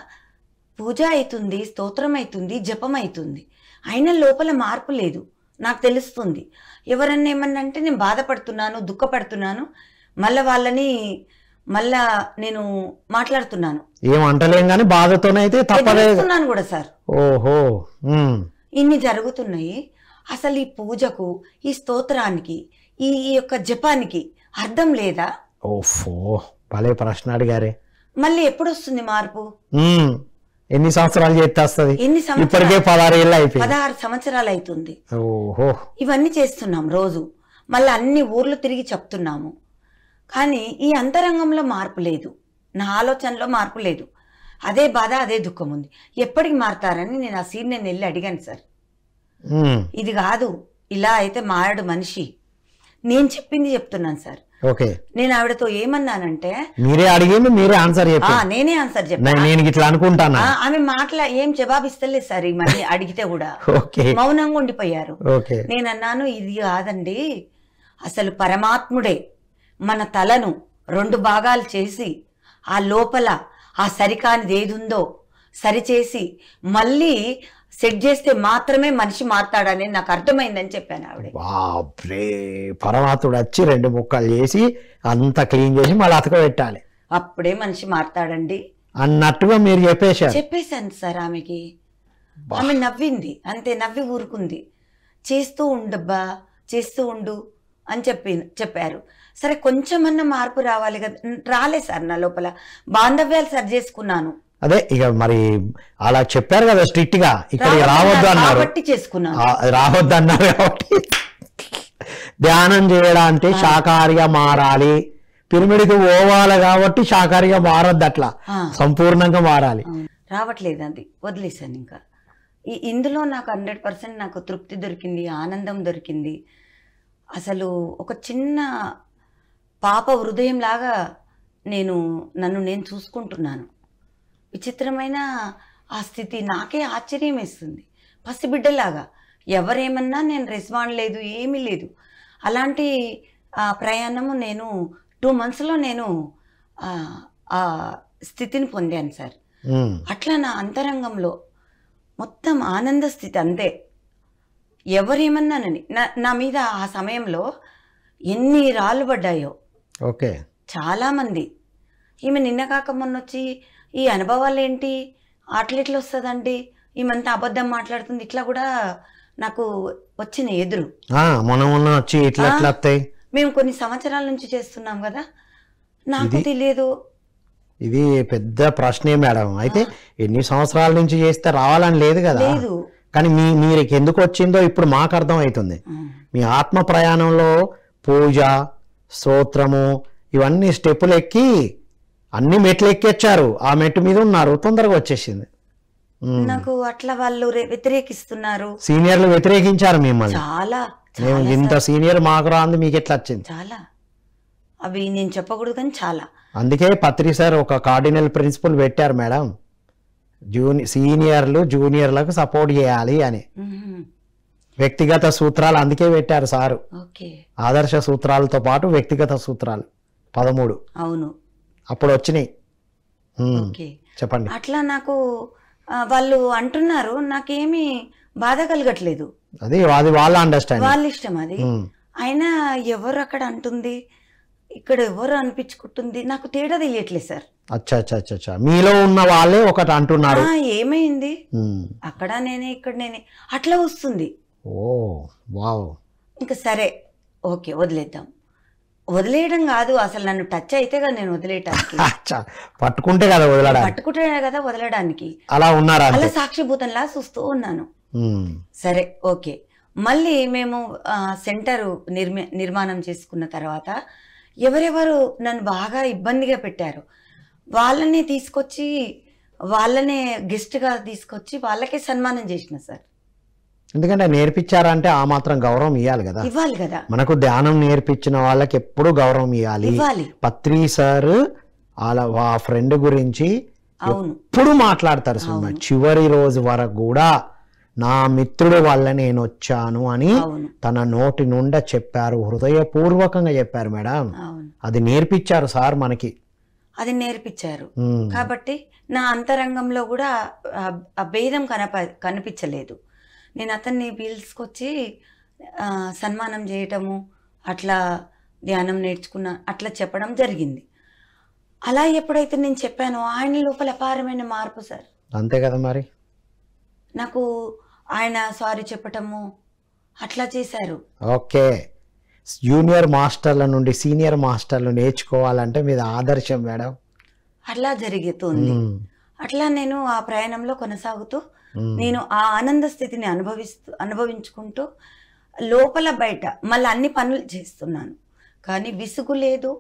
పూజ అవుతుంది, స్తోత్రం అవుతుంది, జపం అవుతుంది, అయినా లోపల మార్పు లేదు, నాకు తెలుస్తుంది. ఎవరన్నా ఏమన్నా అంటే నేను బాధపడుతున్నాను, దుఃఖపడుతున్నాను, మళ్ళా నేను మాట్లాడుతున్నాను, ఏమంటలేం కానీ బాధతోనైతే తప్పలేస్తున్నాను కూడా సార్. ఓహో, ఇన్ని జరుగుతున్నాయి. అసలు ఈ పూజకు, ఈ స్తోత్రానికి, ఈ యొక్క జపానికి అర్థం లేదా? ఓఫో, భలే ప్రశ్న అడిగారే. మళ్ళీ ఎప్పుడు వస్తుంది మార్పు? ఎన్ని సంవత్సరాలు చేస్తుంది? ఇప్పటికే 16 సంవత్సరాలు అవుతుంది. ఓహో, ఇవన్నీ చేస్తున్నాం రోజు, మళ్ళీ అన్ని ఊర్లు తిరిగి చెప్తున్నాము, కానీ ఈ అంతరంగంలో మార్పు లేదు, నా ఆలోచనలో మార్పు లేదు. అదే బాధ, అదే దుఃఖం ఉంది. ఎప్పటికి మారుతారని నేను ఆ సీనియర్ని వెళ్ళి అడిగాను సార్. ఇది కాదు, ఇలా అయితే మారాడు మనిషి. నేను చెప్పింది చెప్తున్నాను సార్. నేను ఆవిడతో ఏమన్నానంటే, మీరే అడిగింది మీరే ఆన్సర్ చెప్పారు. నేనే ఆన్సర్ చెప్పాను. ఆమె ఏం జవాబిస్తలేదు సార్. ఈ మళ్ళీ అడిగితే కూడా మౌనంగా ఉండిపోయారు. నేనన్నాను, ఇది కాదండి, అసలు పరమాత్ముడే మన తలను 2 భాగాలు చేసి ఆ లోపల ఆ సరికానిది ఏది ఉందో సరిచేసి మళ్ళీ సెట్ చేస్తే మాత్రమే మనిషి మారుతాడని నాకు అర్థమైందని చెప్పాను ఆవిడ. పరమాత్ముడు వచ్చి 2 ముక్కలు చేసి అంత క్లీన్ చేసి మళ్ళీ అతకబెట్టాలి, అప్పుడే మనిషి మారుతాడండి అన్నట్టుగా మీరు చెప్పేశాను సార్ ఆమెకి. ఆమె నవ్వింది, అంతే, నవ్వి ఊరుకుంది. చేస్తూ ఉండబ్బా, చేస్తూ ఉండు అని చెప్పారు. సరే, కొంచెమన్నా మార్పు రావాలి కదా. రాలే సార్, నా లోపల బాంధవ్యాలు సరి చేసుకున్నాను. అదే ఇక మరి అలా చెప్పారు కదా స్ట్రిక్ట్ గా, ఇక్కడ రావద్దు అన్నారు, రావద్దు అన్నారు కాబట్టి ధ్యానం చేయడానికి శాకాహారిగా మారాలి, పిరమిడ్కి పోవాలి కాబట్టి శాకాహారిగా మారద్దు, అట్లా ఆ, సంపూర్ణంగా మారాలి. అవును. రావట్లేదు, అది వదిలేశాను ఇంకా. ఇందులో నాకు 100% నాకు తృప్తి దొరికింది, ఆనందం దొరికింది. అసలు ఒక చిన్న పాప హృదయం లాగా నన్ను నేను చూసుకుంటున్నాను. విచిత్రమైన ఆ స్థితి నాకే ఆశ్చర్యం వేస్తుంది. పసిబిడ్డలాగా ఎవరేమన్నా నేను రెస్పాండ్ లేదు, ఏమీ లేదు. అలాంటి ప్రయాణము నేను 2 monthsలో నేను ఆ స్థితిని పొందాను సార్. అట్లా నా అంతరంగంలో మొత్తం ఆనంద స్థితి అంతే. ఎవరేమన్నానని నా మీద ఆ సమయంలో ఎన్ని రాళ్ళు పడ్డాయో. ఓకే. చాలామంది ఈమె నిన్న కాక మొన్న వచ్చి ఈ అనుభవాలు ఏంటి, అట్లెట్లు వస్తుందండి, ఈమెంత అబద్ధం మాట్లాడుతుంది, ఇట్లా కూడా నాకు వచ్చిన ఎదురు. మొన్న వచ్చి ఇట్లా ఎట్లా వస్తాయి, మేము కొన్ని సంవత్సరాల నుంచి చేస్తున్నాం కదా, నాకు తెలియదు. ఇది పెద్ద ప్రశ్నే మేడం. అయితే ఎన్ని సంవత్సరాల నుంచి చేస్తే రావాలని లేదు కదా, లేదు. కానీ మీరు ఎందుకు వచ్చిందో ఇప్పుడు మాకు అర్థం అవుతుంది. మీ ఆత్మ ప్రయాణంలో పూజ, స్తోత్రము, ఇవన్నీ స్టెప్పులు ఎక్కి అన్ని మెట్లు ఎక్కిచ్చారు, ఆ మెట్టు మీద ఉన్నారు, తొందరగా వచ్చేసింది. నాకు అట్లా వాళ్ళు వ్యతిరేకిస్తున్నారు, సీనియర్లు వ్యతిరేకించారు మిమ్మల్ని. చాలా మేము ఇంత సీనియర్ మాకు రాంది, మీకు ఎట్లా వచ్చింది? చాలా, అవి నేను చెప్పకూడదు కానీ చాలా. అందుకే పత్రి సార్ ఒక కార్డినల్ ప్రిన్సిపల్ పెట్టారు మేడం, సీనియర్లు జూనియర్లకు సపోర్ట్ చేయాలి అని. వ్యక్తిగత సూత్రాలు అందుకే పెట్టారు సారు. ఓకే. ఆదర్శ సూత్రాలతో పాటు వ్యక్తిగత సూత్రాలు 13 అవును అప్పుడు వచ్చినాయి. ఓకే. చెప్పండి. అట్లా నాకు వాళ్ళు అంటున్నారు, నాకేమీ బాధ కలగట్లేదు. అది వాళ్ళ అండర్స్టాండింగ్, వాళ్ళ ఇష్టం అది. అయినా ఎవరు అక్కడ అంటుంది, ఇక్కడ ఎవరు అనిపించుకుంటుంది, నాకు తేడా తెలియట్లేదు సార్. అచ్చా అచ్చా అచ్చా, మీలో ఉన్న వాళ్ళే ఒకటి అంటున్నారు. ఏమైంది, అక్కడ నేనే ఇక్కడ నేనే అట్లా వస్తుంది. ఓ వావ్. ఇంకా సరే ఓకే వదిలేద్దాం. వదిలేయడం కాదు, అసలు నన్ను టచ్ అయితే కదా నేను వదిలేయటానికి. పట్టుకుంటే కదా వదలడానికి, పట్టుకుంటే కదా వదలడానికి. అలా ఉన్నారా? అలా సాక్షిభూతంలా చూస్తూ ఉన్నాను. సరే ఓకే. మళ్ళీ మేము సెంటర్ నిర్మాణం చేసుకున్న తర్వాత ఎవరెవరు నన్ను బాగా ఇబ్బందిగా పెట్టారు వాళ్ళని తీసుకొచ్చి, వాళ్ళనే గెస్ట్గా తీసుకొచ్చి వాళ్ళకే సన్మానం చేసిన సార్. ఎందుకంటే నేర్పించారంటే ఆ మాత్రం గౌరవం ఇవ్వాలి కదా, ఇవ్వాలి కదా. మనకు ధ్యానం నేర్పించిన వాళ్ళకి ఎప్పుడు గౌరవం ఇవ్వాలి. పత్రి సార్ ఆ ఫ్రెండ్ గురించి ఎప్పుడు మాట్లాడతారు సినిమా చివరి రోజు వరకు కూడా. నా మిత్రుడు వల్ల నేను వచ్చాను అని తన నోటి నుండి చెప్పారు, హృదయపూర్వకంగా చెప్పారు మేడం. అది నేర్పించారు సార్ మనకి, అది నేర్పించారు. కాబట్టి నా అంతరంగంలో కూడా ఆ భేదం కనిపించలేదు. నేను అతన్ని పిలుచుకొచ్చి సన్మానం చేయటము, అట్లా ధ్యానం నేర్చుకున్నా, అట్లా చెప్పడం జరిగింది. అలా ఎప్పుడైతే నేను చెప్పానో ఆయన లోపల అపారమైన మార్పు సార్. అంతే కదా మరి. నాకు ఆయన సారీ చెప్పటము అట్లా చేశారు. ఓకే. జూనియర్ మాస్టర్ల నుండి సీనియర్ మాస్టర్లు నేర్చుకోవాలంటే మీద ఆదర్శం మేడం. అట్లా జరుగుతుంది. అట్లా నేను ఆ ప్రయాణంలో కొనసాగుతూ నేను ఆ ఆనంద స్థితిని అనుభవించుకుంటూ లోపల బయట మళ్ళీ అన్ని పనులు చేస్తున్నాను, కానీ విసుగు లేదు.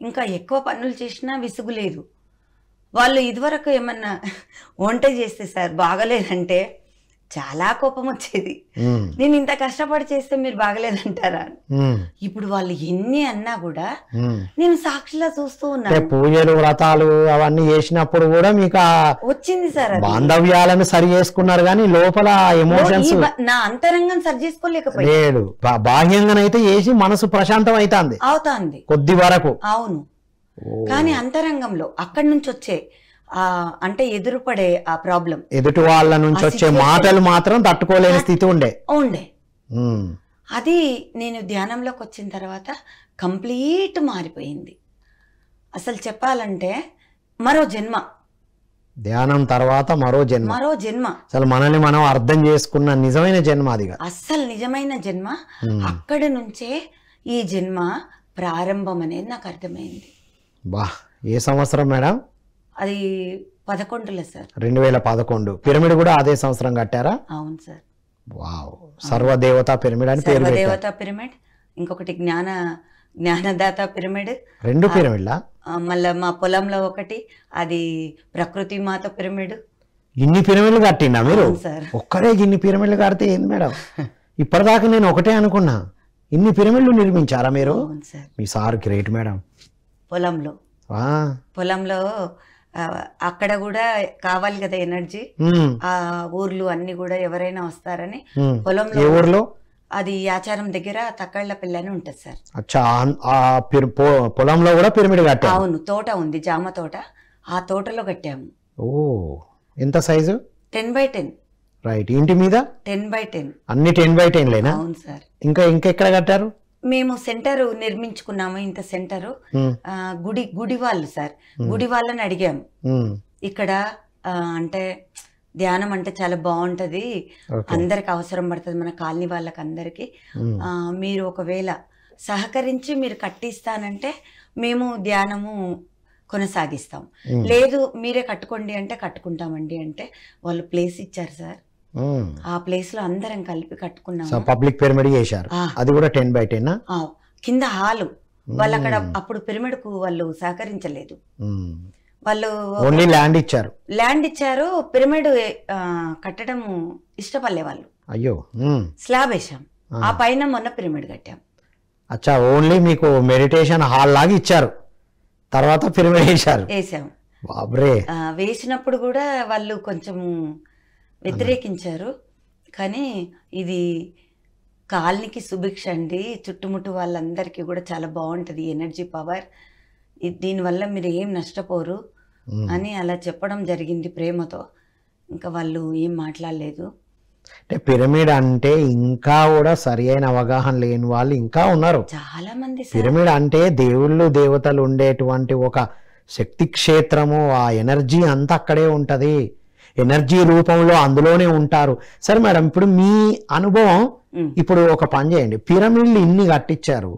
ఇంకా ఎక్కువ పనులు చేసినా విసుగు లేదు. వాళ్ళు ఇదివరకు ఏమన్నా వంట చేస్తే సార్ బాగలేదంటే చాలా కోపం వచ్చేది. నేను ఇంత కష్టపడి చేస్తే మీరు బాగలేదంటారా. ఇప్పుడు వాళ్ళు ఎన్ని అన్నా కూడా నేను సాక్షిలా చూస్తూ ఉన్నాను. పూజలు వ్రతాలు అవన్నీ చేసినప్పుడు కూడా మీకు వచ్చింది సార్. బాంధవ్యాలను సరి చేసుకున్నారు కానీ లోపల ఎమోషన్స్, నా అంతరంగం సరి చేసుకోలేకపోయాడు. బాహ్యంగానైతే చేసి మనసు ప్రశాంతం అవుతుంది కొద్ది వరకు. అవును, కానీ అంతరంగంలో అక్కడి నుంచి వచ్చే అంటే ఎదురుపడే ఆ ప్రాబ్లం, ఎదుటి వాళ్ళ నుంచి వచ్చే మాటలు మాత్రం తట్టుకోలేని స్థితి ఉండే. అది నేను ధ్యానంలోకి వచ్చిన తర్వాత కంప్లీట్ మారిపోయింది. అసలు చెప్పాలంటే మరో జన్మ, ధ్యానం తర్వాత మరో జన్మ. అసలు మనల్ని మనం అర్థం చేసుకున్న నిజమైన జన్మ అది, అస్సలు నిజమైన జన్మ. అక్కడి నుంచే ఈ జన్మ ప్రారంభం అనేది నాకు అర్థమైంది. బా, ఏ సంవత్సరం మేడం అది? 11లో సార్, 2011. పిరమిడ్ కూడా అదే సంవత్సరం కట్టారా? అవును సార్. వావ్. సర్వదేవతా పిరమిడ్ అని పేరు. సర్వదేవతా పిరమిడ్, ఇంకొకటి జ్ఞాన జ్ఞానదాత పిరమిడ్, రెండు పిరమిడ్లా? మళ్ళా మా పొలంలో ఒకటి, అది ప్రకృతి మాత పిరమిడ్. ఇన్ని పిరమిడ్లు కట్టిండా మీరు? అవును సార్. ఒక్కరే ఇన్ని పిరమిడ్లు కడితే ఏంది మేడం? ఇప్పటిదాకా నేను ఒకటే అనుకున్నా, ఇన్ని పిరమిడ్లు నిర్మించారా మీరు? అవును సార్. మీ సార్ గ్రేట్ మేడం. పొలంలో ఆ, పొలంలో అక్కడ కూడా కావాలి కదా ఎనర్జీ, ఆ ఊర్లు అన్ని కూడా ఎవరైనా వస్తారని పొలంలో. ఏ ఊర్లో? అది ఆచారం దగ్గర తక్కళ్ళ పిల్ల అని ఉంటుంది సార్. అచ్చా, ఆ పొలంలో కూడా పిరమిడ్ కట్టా? అవును, తోట ఉంది, జామ తోట, ఆ తోటలో కట్టాము. ఓ, ఎంత సైజు? 10x10. రైట్. ఇంటి మీద 10x10. అన్ని 10x10 లేనా? అవును సార్. ఇంకెక్కడ కట్టారు? మేము సెంటర్ నిర్మించుకున్నాము, ఇంత సెంటరు. గుడి వాళ్ళు సార్, గుడి వాళ్ళని అడిగాము ఇక్కడ అంటే ధ్యానం అంటే చాలా బాగుంటది, అందరికి అవసరం పడుతుంది మన కాలనీ వాళ్ళకి అందరికి, మీరు ఒకవేళ సహకరించి మీరు కట్టిస్తానంటే మేము ధ్యానము కొనసాగిస్తాం, లేదు మీరే కట్టుకోండి అంటే కట్టుకుంటామండి అంటే వాళ్ళు ప్లేస్ ఇచ్చారు సార్. ఆ ప్లేస్ లో అందరం కలిపి కట్టుకున్నాము. పబ్లిక్ పిరమిడ్ చేశారు, అది కూడా 10x10. కింద హాలు వాళ్ళు అక్కడ అప్పుడు పిరమిడ్ కు వాళ్ళు సహకరించలేదు, వాళ్ళు ఓన్లీ ల్యాండ్ ఇచ్చారు. ల్యాండ్ ఇచ్చారు, పిరమిడ్ కట్టడం ఇష్టపడలే వాళ్ళు. అయ్యో. స్లాబ్ వేసాం, ఆ పైన మొన్న పిరమిడ్ కట్టాం. అచ్చా, ఓన్లీ మీకు మెడిటేషన్ హాల్ లాగా ఇచ్చారు, తర్వాత పిరమిడ్ వేసాం. బాబ్రే. వేసినప్పుడు కూడా వాళ్ళు కొంచెం వ్యతిరేకించారు, కానీ ఇది కాలనీకి సుభిక్ష అండి, చుట్టుముట్టు వాళ్ళందరికీ కూడా చాలా బాగుంటుంది ఎనర్జీ పవర్, దీనివల్ల మీరు ఏం నష్టపోరు అని అలా చెప్పడం జరిగింది ప్రేమతో. ఇంకా వాళ్ళు ఏం మాట్లాడలేదు. అంటే పిరమిడ్ అంటే ఇంకా కూడా సరి అయిన అవగాహన లేని వాళ్ళు ఇంకా ఉన్నారు చాలా మంది. పిరమిడ్ అంటే దేవుళ్ళు దేవతలు ఉండేటువంటి ఒక శక్తి క్షేత్రము, ఆ ఎనర్జీ అంతా అక్కడే ఉంటది, ఎనర్జీ రూపంలో అందులోనే ఉంటారు. సరే మేడం, ఇప్పుడు మీ అనుభవం, ఇప్పుడు ఒక పని చేయండి, పిరమిడ్లు ఇన్ని కట్టించారు,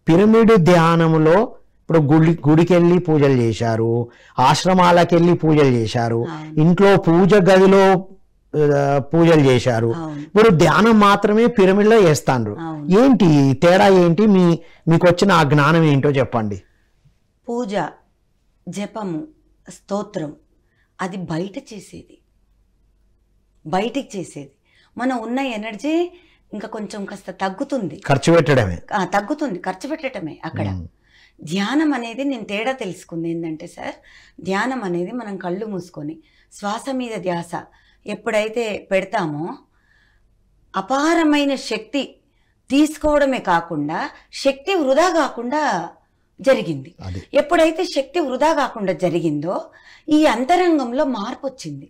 పిరమిడ్ ధ్యానములో ఇప్పుడు గుడికి వెళ్ళి పూజలు చేశారు, ఆశ్రమాలకు వెళ్ళి పూజలు చేశారు, ఇంట్లో పూజ గదిలో పూజలు చేశారు, ఇప్పుడు ధ్యానం మాత్రమే పిరమిడ్లో చేస్తాండ్రు. ఏంటి తేడా? ఏంటి మీకు వచ్చిన ఆ జ్ఞానం ఏంటో చెప్పండి. పూజ, జపము, స్తోత్రం అది బయట చేసేది, బయటికి చేసేది. మనం ఉన్న ఎనర్జీ ఇంకా కొంచెం కాస్త తగ్గుతుంది, ఖర్చు పెట్టడమే తగ్గుతుంది, ఖర్చు పెట్టడమే. అక్కడ ధ్యానం అనేది నేను తేడా తెలుసుకుంది ఏంటంటే సార్, ధ్యానం అనేది మనం కళ్ళు మూసుకొని శ్వాస మీద ధ్యాస ఎప్పుడైతే పెడతామో అపారమైన శక్తి తీసుకోవడమే కాకుండా శక్తి వృధా కాకుండా జరిగింది. ఎప్పుడైతే శక్తి వృధా కాకుండా జరిగిందో ఈ అంతరంగంలో మార్పు వచ్చింది,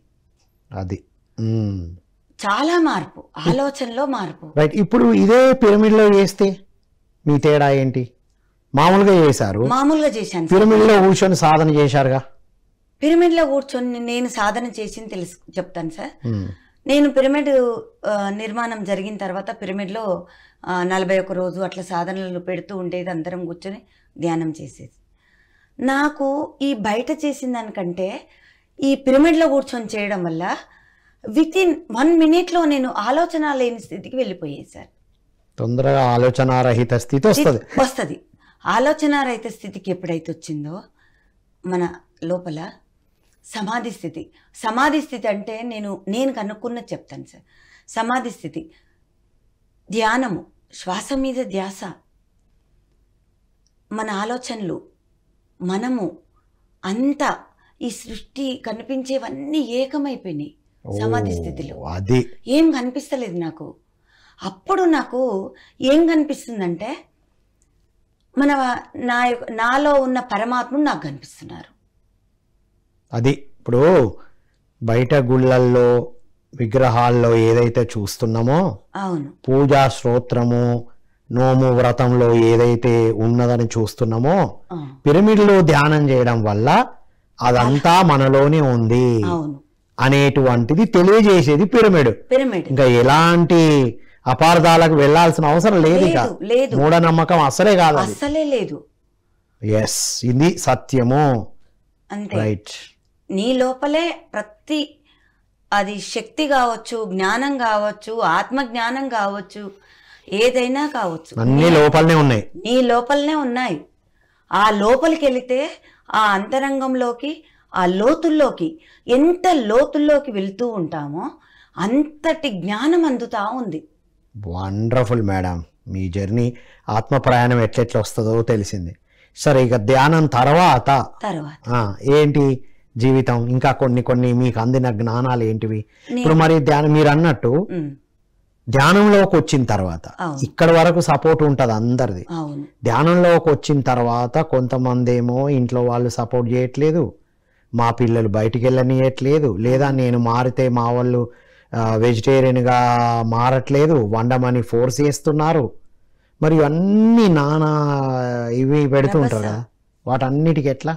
అది చాలా మార్పు, ఆలోచనలో మార్పు. రైట్. ఇప్పుడు ఇదే పిరమిడ్ లో చేస్తే మీ తేడా ఏంటి? మామూలుగా చేశారు, మామూలుగా చేశాను, పిరమిడ్ లో కూర్చొని సాధన చేశారుగా. పిరమిడ్ లో కూర్చొని నేను సాధన చేసింది చెప్తాను సార్. నేను పిరమిడ్ నిర్మాణం జరిగిన తర్వాత పిరమిడ్ లో 41 రోజు అట్లా సాధనలు పెడుతూ ఉండేది, అందరం కూర్చొని ధ్యానం చేసేది. నాకు ఈ బయట చేసిన దానికంటే ఈ పిరమిడ్ లో కూర్చొని చేయడం వల్ల వితిన్ 1 minute లో నేను ఆలోచన లేని స్థితికి వెళ్ళిపోయాను సార్. తొందరగా ఆలోచనారహిత స్థితి వస్తుంది. ఆలోచనారహిత స్థితికి ఎప్పుడైతే వచ్చిందో మన లోపల సమాధి స్థితి. సమాధి స్థితి అంటే నేను కనుక్కున్నది చెప్తాను సార్. సమాధి స్థితి ధ్యానము, శ్వాస మీద ధ్యాస, మన ఆలోచనలు, మనము అంతా ఈ సృష్టి కనిపించేవన్నీ ఏకమైపోయినాయి సమాధి స్థితిలో. అది ఏం కనిపిస్తలేదు నాకు. అప్పుడు నాకు ఏం కనిపిస్తుందంటే నాలో ఉన్న పరమాత్ముడు నాకు కనిపిస్తున్నారు. అది ఇప్పుడు బయట గుళ్ళల్లో విగ్రహాల్లో ఏదైతే చూస్తున్నామో, అవును, పూజా స్తోత్రము, నోము, వ్రతంలో ఏదైతే ఉన్నదని చూస్తున్నామో, పిరమిడ్లో ధ్యానం చేయడం వల్ల అదంతా మనలోనే ఉంది అనేటువంటిది తెలియజేసేది పిరమిడ్. ఇంకా ఎలాంటి అపార్థాలకు వెళ్లాల్సిన అవసరం లేదు, మూఢనమ్మకం అసలే కాదు, అసలే లేదు. ఎస్, ఇది సత్యము. రైట్. నీ లోపలే ప్రతి అది శక్తి కావచ్చు, జ్ఞానం కావచ్చు, ఆత్మ జ్ఞానం కావచ్చు, ఏదైనా కావచ్చు, అన్ని లోపలనే ఉన్నాయి, నీ లోపలనే ఉన్నాయి. ఆ లోపలికి వెళితే ఆ అంతరంగంలోకి, ఆ లోతుల్లోకి, ఎంత లోతుల్లోకి వెళ్తూ ఉంటామో అంతటి జ్ఞానం అందుతా ఉంది. Wonderful madam. మీ జర్నీ ఆత్మ ప్రయాణం ఎట్లెట్లా వస్తుందో తెలిసింది. సరే, ఇక ధ్యానం తర్వాత ఏంటి జీవితం, ఇంకా కొన్ని మీకు అందిన జ్ఞానాలు ఏంటివి? ఇప్పుడు మరి ధ్యానం మీరు అన్నట్టు ధ్యానంలోకి వచ్చిన తర్వాత ఇక్కడ వరకు సపోర్ట్ ఉంటుంది అందరిది. ధ్యానంలోకి వచ్చిన తర్వాత కొంతమంది ఏమో ఇంట్లో వాళ్ళు సపోర్ట్ చేయట్లేదు, మా పిల్లలు బయటికి వెళ్ళనియట్లేదు, లేదా నేను మారితే మా వాళ్ళు వెజిటేరియన్గా మారట్లేదు, వండమని ఫోర్స్ చేస్తున్నారు. మరి అన్నీ నానా ఇవి పెడుతుంటారు కదా, వాటన్నిటికి ఎట్లా?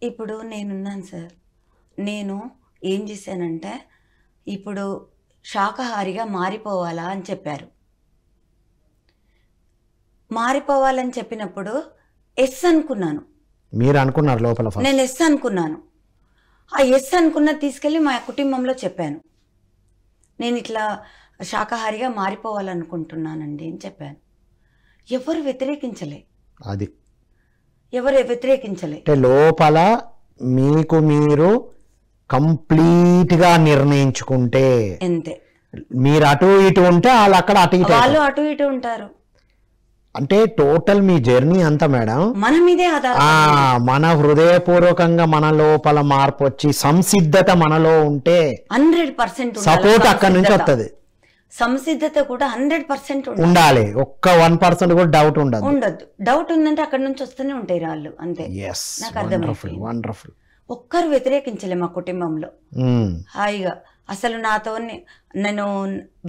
ఇప్పుడు నేనున్నాను సార్. నేను ఏం చేశానంటే, ఇప్పుడు శాకాహారిగా మారిపోవాలా అని చెప్పారు. మారిపోవాలని చెప్పినప్పుడు ఎస్ అనుకున్నాను. మీరు అనుకున్నారు లోపల? నేను ఎస్ అనుకున్నాను. ఆ ఎస్ అనుకున్నది తీసుకెళ్ళి మా కుటుంబంలో చెప్పాను. నేను ఇట్లా శాకాహారిగా మారిపోవాలనుకుంటున్నానండి అని చెప్పాను. ఎవరు వ్యతిరేకించలే, అది ఎవరు వ్యతిరేకించలే. అంటే లోపల మీకు మీరు కంప్లీట్గా నిర్ణయించుకుంటే అంతే. మీరు అటు ఇటు ఉంటే వాళ్ళు అక్కడ అటు ఇటు, వాళ్ళు అటు ఇటు ఉంటారు. అంటే టోటల్ మీ జర్నీ అంతా మేడం మన మీదే ఆధారం. మన హృదయపూర్వకంగా మన లోపల మార్పు వచ్చి సంసిద్ధత మనలో ఉంటే 100% సపోర్ట్ అక్కడ నుంచి వస్తుంది. సంసిద్ధత కూడా 100% ఉండాలి. ఒక్క 1% కూడా డౌట్ ఉండదు. డౌట్ ఉందంటే అక్కడ నుంచి వస్తూనే ఉంటాయి రాళ్ళు, అంతే. నాకు అర్థమైంది. ఒక్కరు వ్యతిరేకించలే మా కుటుంబంలో. హాయిగా అసలు నాతో నేను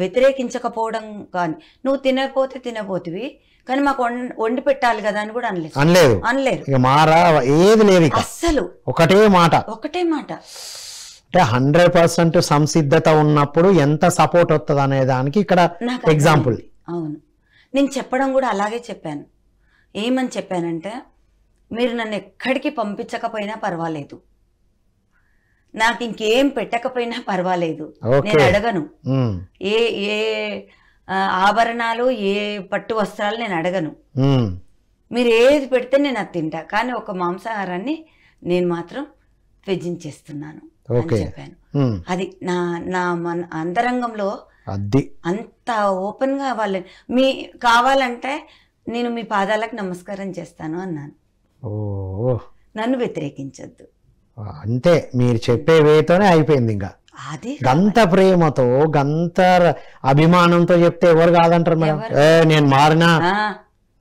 వ్యతిరేకించకపోవడం కానీ, నువ్వు తినకపోతే తినపోతివి కానీ మాకు వండి పెట్టాలి కదా అని కూడా అనలేదు. ఏది లేదు అస్సలు. ఒకటే మాట. అంటే 100% సంసిద్ధత ఉన్నప్పుడు ఎంత సపోర్ట్ వస్తుంది అనే దానికి ఇక్కడ ఎగ్జాంపుల్. అవును, నేను చెప్పడం కూడా అలాగే చెప్పాను. ఏమని చెప్పానంటే, మీరు నన్ను ఎక్కడికి పంపించకపోయినా పర్వాలేదు, నాకు ఇంకేం పెట్టకపోయినా పర్వాలేదు, నేను అడగను. ఏ ఏ ఆభరణాలు, ఏ పట్టు వస్త్రాలు నేను అడగను. మీరు ఏది పెడితే నేను అది తింటా, కానీ ఒక మాంసాహారాన్ని నేను మాత్రం త్యజించేస్తున్నాను అని చెప్పాను. అది నా మన అంతరంగంలో అంత ఓపెన్ గా వాళ్ళని, మీ కావాలంటే నేను మీ పాదాలకు నమస్కారం చేస్తాను అన్నాను. నన్ను వ్యతిరేకించొద్దు అంతే. మీరు చెప్పే వేతోనే అయిపోయింది. ఇంకా అది గంత ప్రేమతో గంత అభిమానంతో చెప్తే ఎవరు కాదంటారు మేడం. నేను మారినా,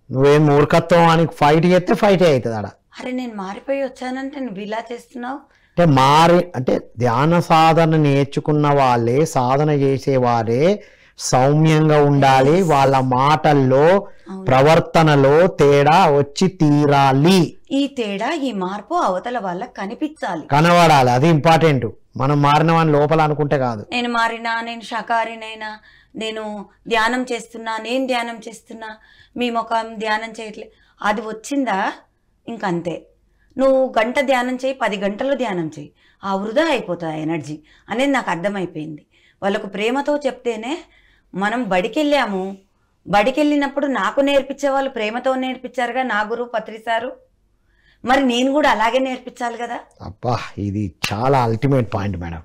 నువ్వేం మూర్ఖత్వం అని ఫైట్ చేస్తే ఫైట్ అవుతుంది ఆడ. అరే నేను మారిపోయి వచ్చానంటే నువ్వు ఇలా చేస్తున్నావు అంటే ధ్యాన సాధన నేర్చుకున్న వాళ్ళే, సాధన చేసే వారే సౌమ్యంగా ఉండాలి. వాళ్ళ మాటల్లో, ప్రవర్తనలో తేడా వచ్చి తీరాలి. ఈ తేడా, ఈ మార్పు అవతల వాళ్ళకి కనబడాలి. అది ఇంపార్టెంట్. మనం మారిన వాడిని లోపల అనుకుంటే కాదు. నేను మారినా, నేను శాకాహారినైనా, నేను ధ్యానం చేస్తున్నా, మీ ముఖం ధ్యానం చేయట్లే, అది వచ్చిందా ఇంకంతే. నువ్వు గంట ధ్యానం చేయి, 10 గంటలు ధ్యానం చేయి, ఆ వృధా అయిపోతుంది ఎనర్జీ అనేది నాకు అర్థమైపోయింది. వాళ్ళకు ప్రేమతో చెప్తేనే మనం బడికెళ్ళాము. బడికెళ్ళినప్పుడు నాకు నేర్పించే వాళ్ళు ప్రేమతో నేర్పించారుగా నా గురువు పత్రి సారు. మరి నేను కూడా అలాగే నేర్పించాలి కదా. అబ్బా, ఇది చాలా అల్టిమేట్ పాయింట్ మేడం.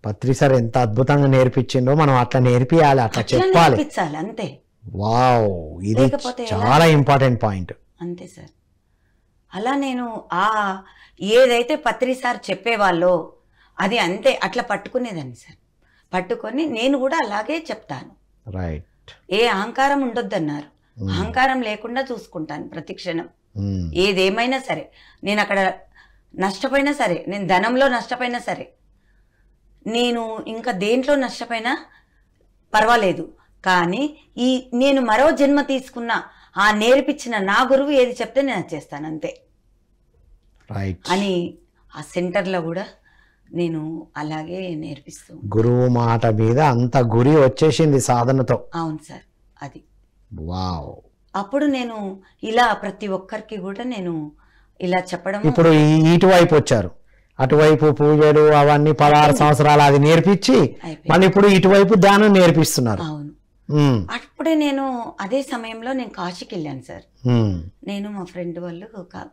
పత్రి సార్ ఎంత అద్భుతంగా నేర్పించిందో మనం అట్లా నేర్పియాలి, అట్లా చెప్పాలి, అంతే. వావ్, ఇది చాలా ఇంపార్టెంట్ పాయింట్. అంతే సార్. అలా నేను ఏదైతే పత్రి సార్ చెప్పేవాళ్ళో అది అంతే అట్లా పట్టుకునేదాన్ని సార్. పట్టుకొని నేను కూడా అలాగే చెప్తాను. రైట్. ఏ అహంకారం ఉండొద్దన్నారు. అహంకారం లేకుండా చూసుకుంటాను ప్రతి క్షణం. ఏదేమైనా సరే, నేను అక్కడ నష్టపోయినా సరే, నేను ధనంలో నష్టపోయినా సరే, నేను ఇంకా దేంట్లో నష్టపోయినా పర్వాలేదు, కానీ నేను మరో జన్మ తీసుకున్న ఆ నేర్పించిన నా గురువు ఏది చెప్తే నేను అది చేస్తాను అంతే అని ఆ సెంటర్లో కూడా నేను అలాగే నేర్పిస్తూ. గురువు మాట మీద అంత గురి వచ్చేసింది సాధనతో. అవును సార్. అది వావ్. అప్పుడు నేను ఇలా ప్రతి ఒక్కరికి కూడా నేను ఇలా చెప్పడం. ఇప్పుడు ఇటువైపు వచ్చారు, అటువైపు పూజలు అవన్నీ 16 సంవత్సరాలు అది నేర్పించి మళ్ళీ ఇప్పుడు ఇటువైపు ధ్యానం నేర్పిస్తున్నారు. అవును. అప్పుడే నేను అదే సమయంలో నేను కాశీకి వెళ్ళాను సార్. నేను మా ఫ్రెండ్ వాళ్ళు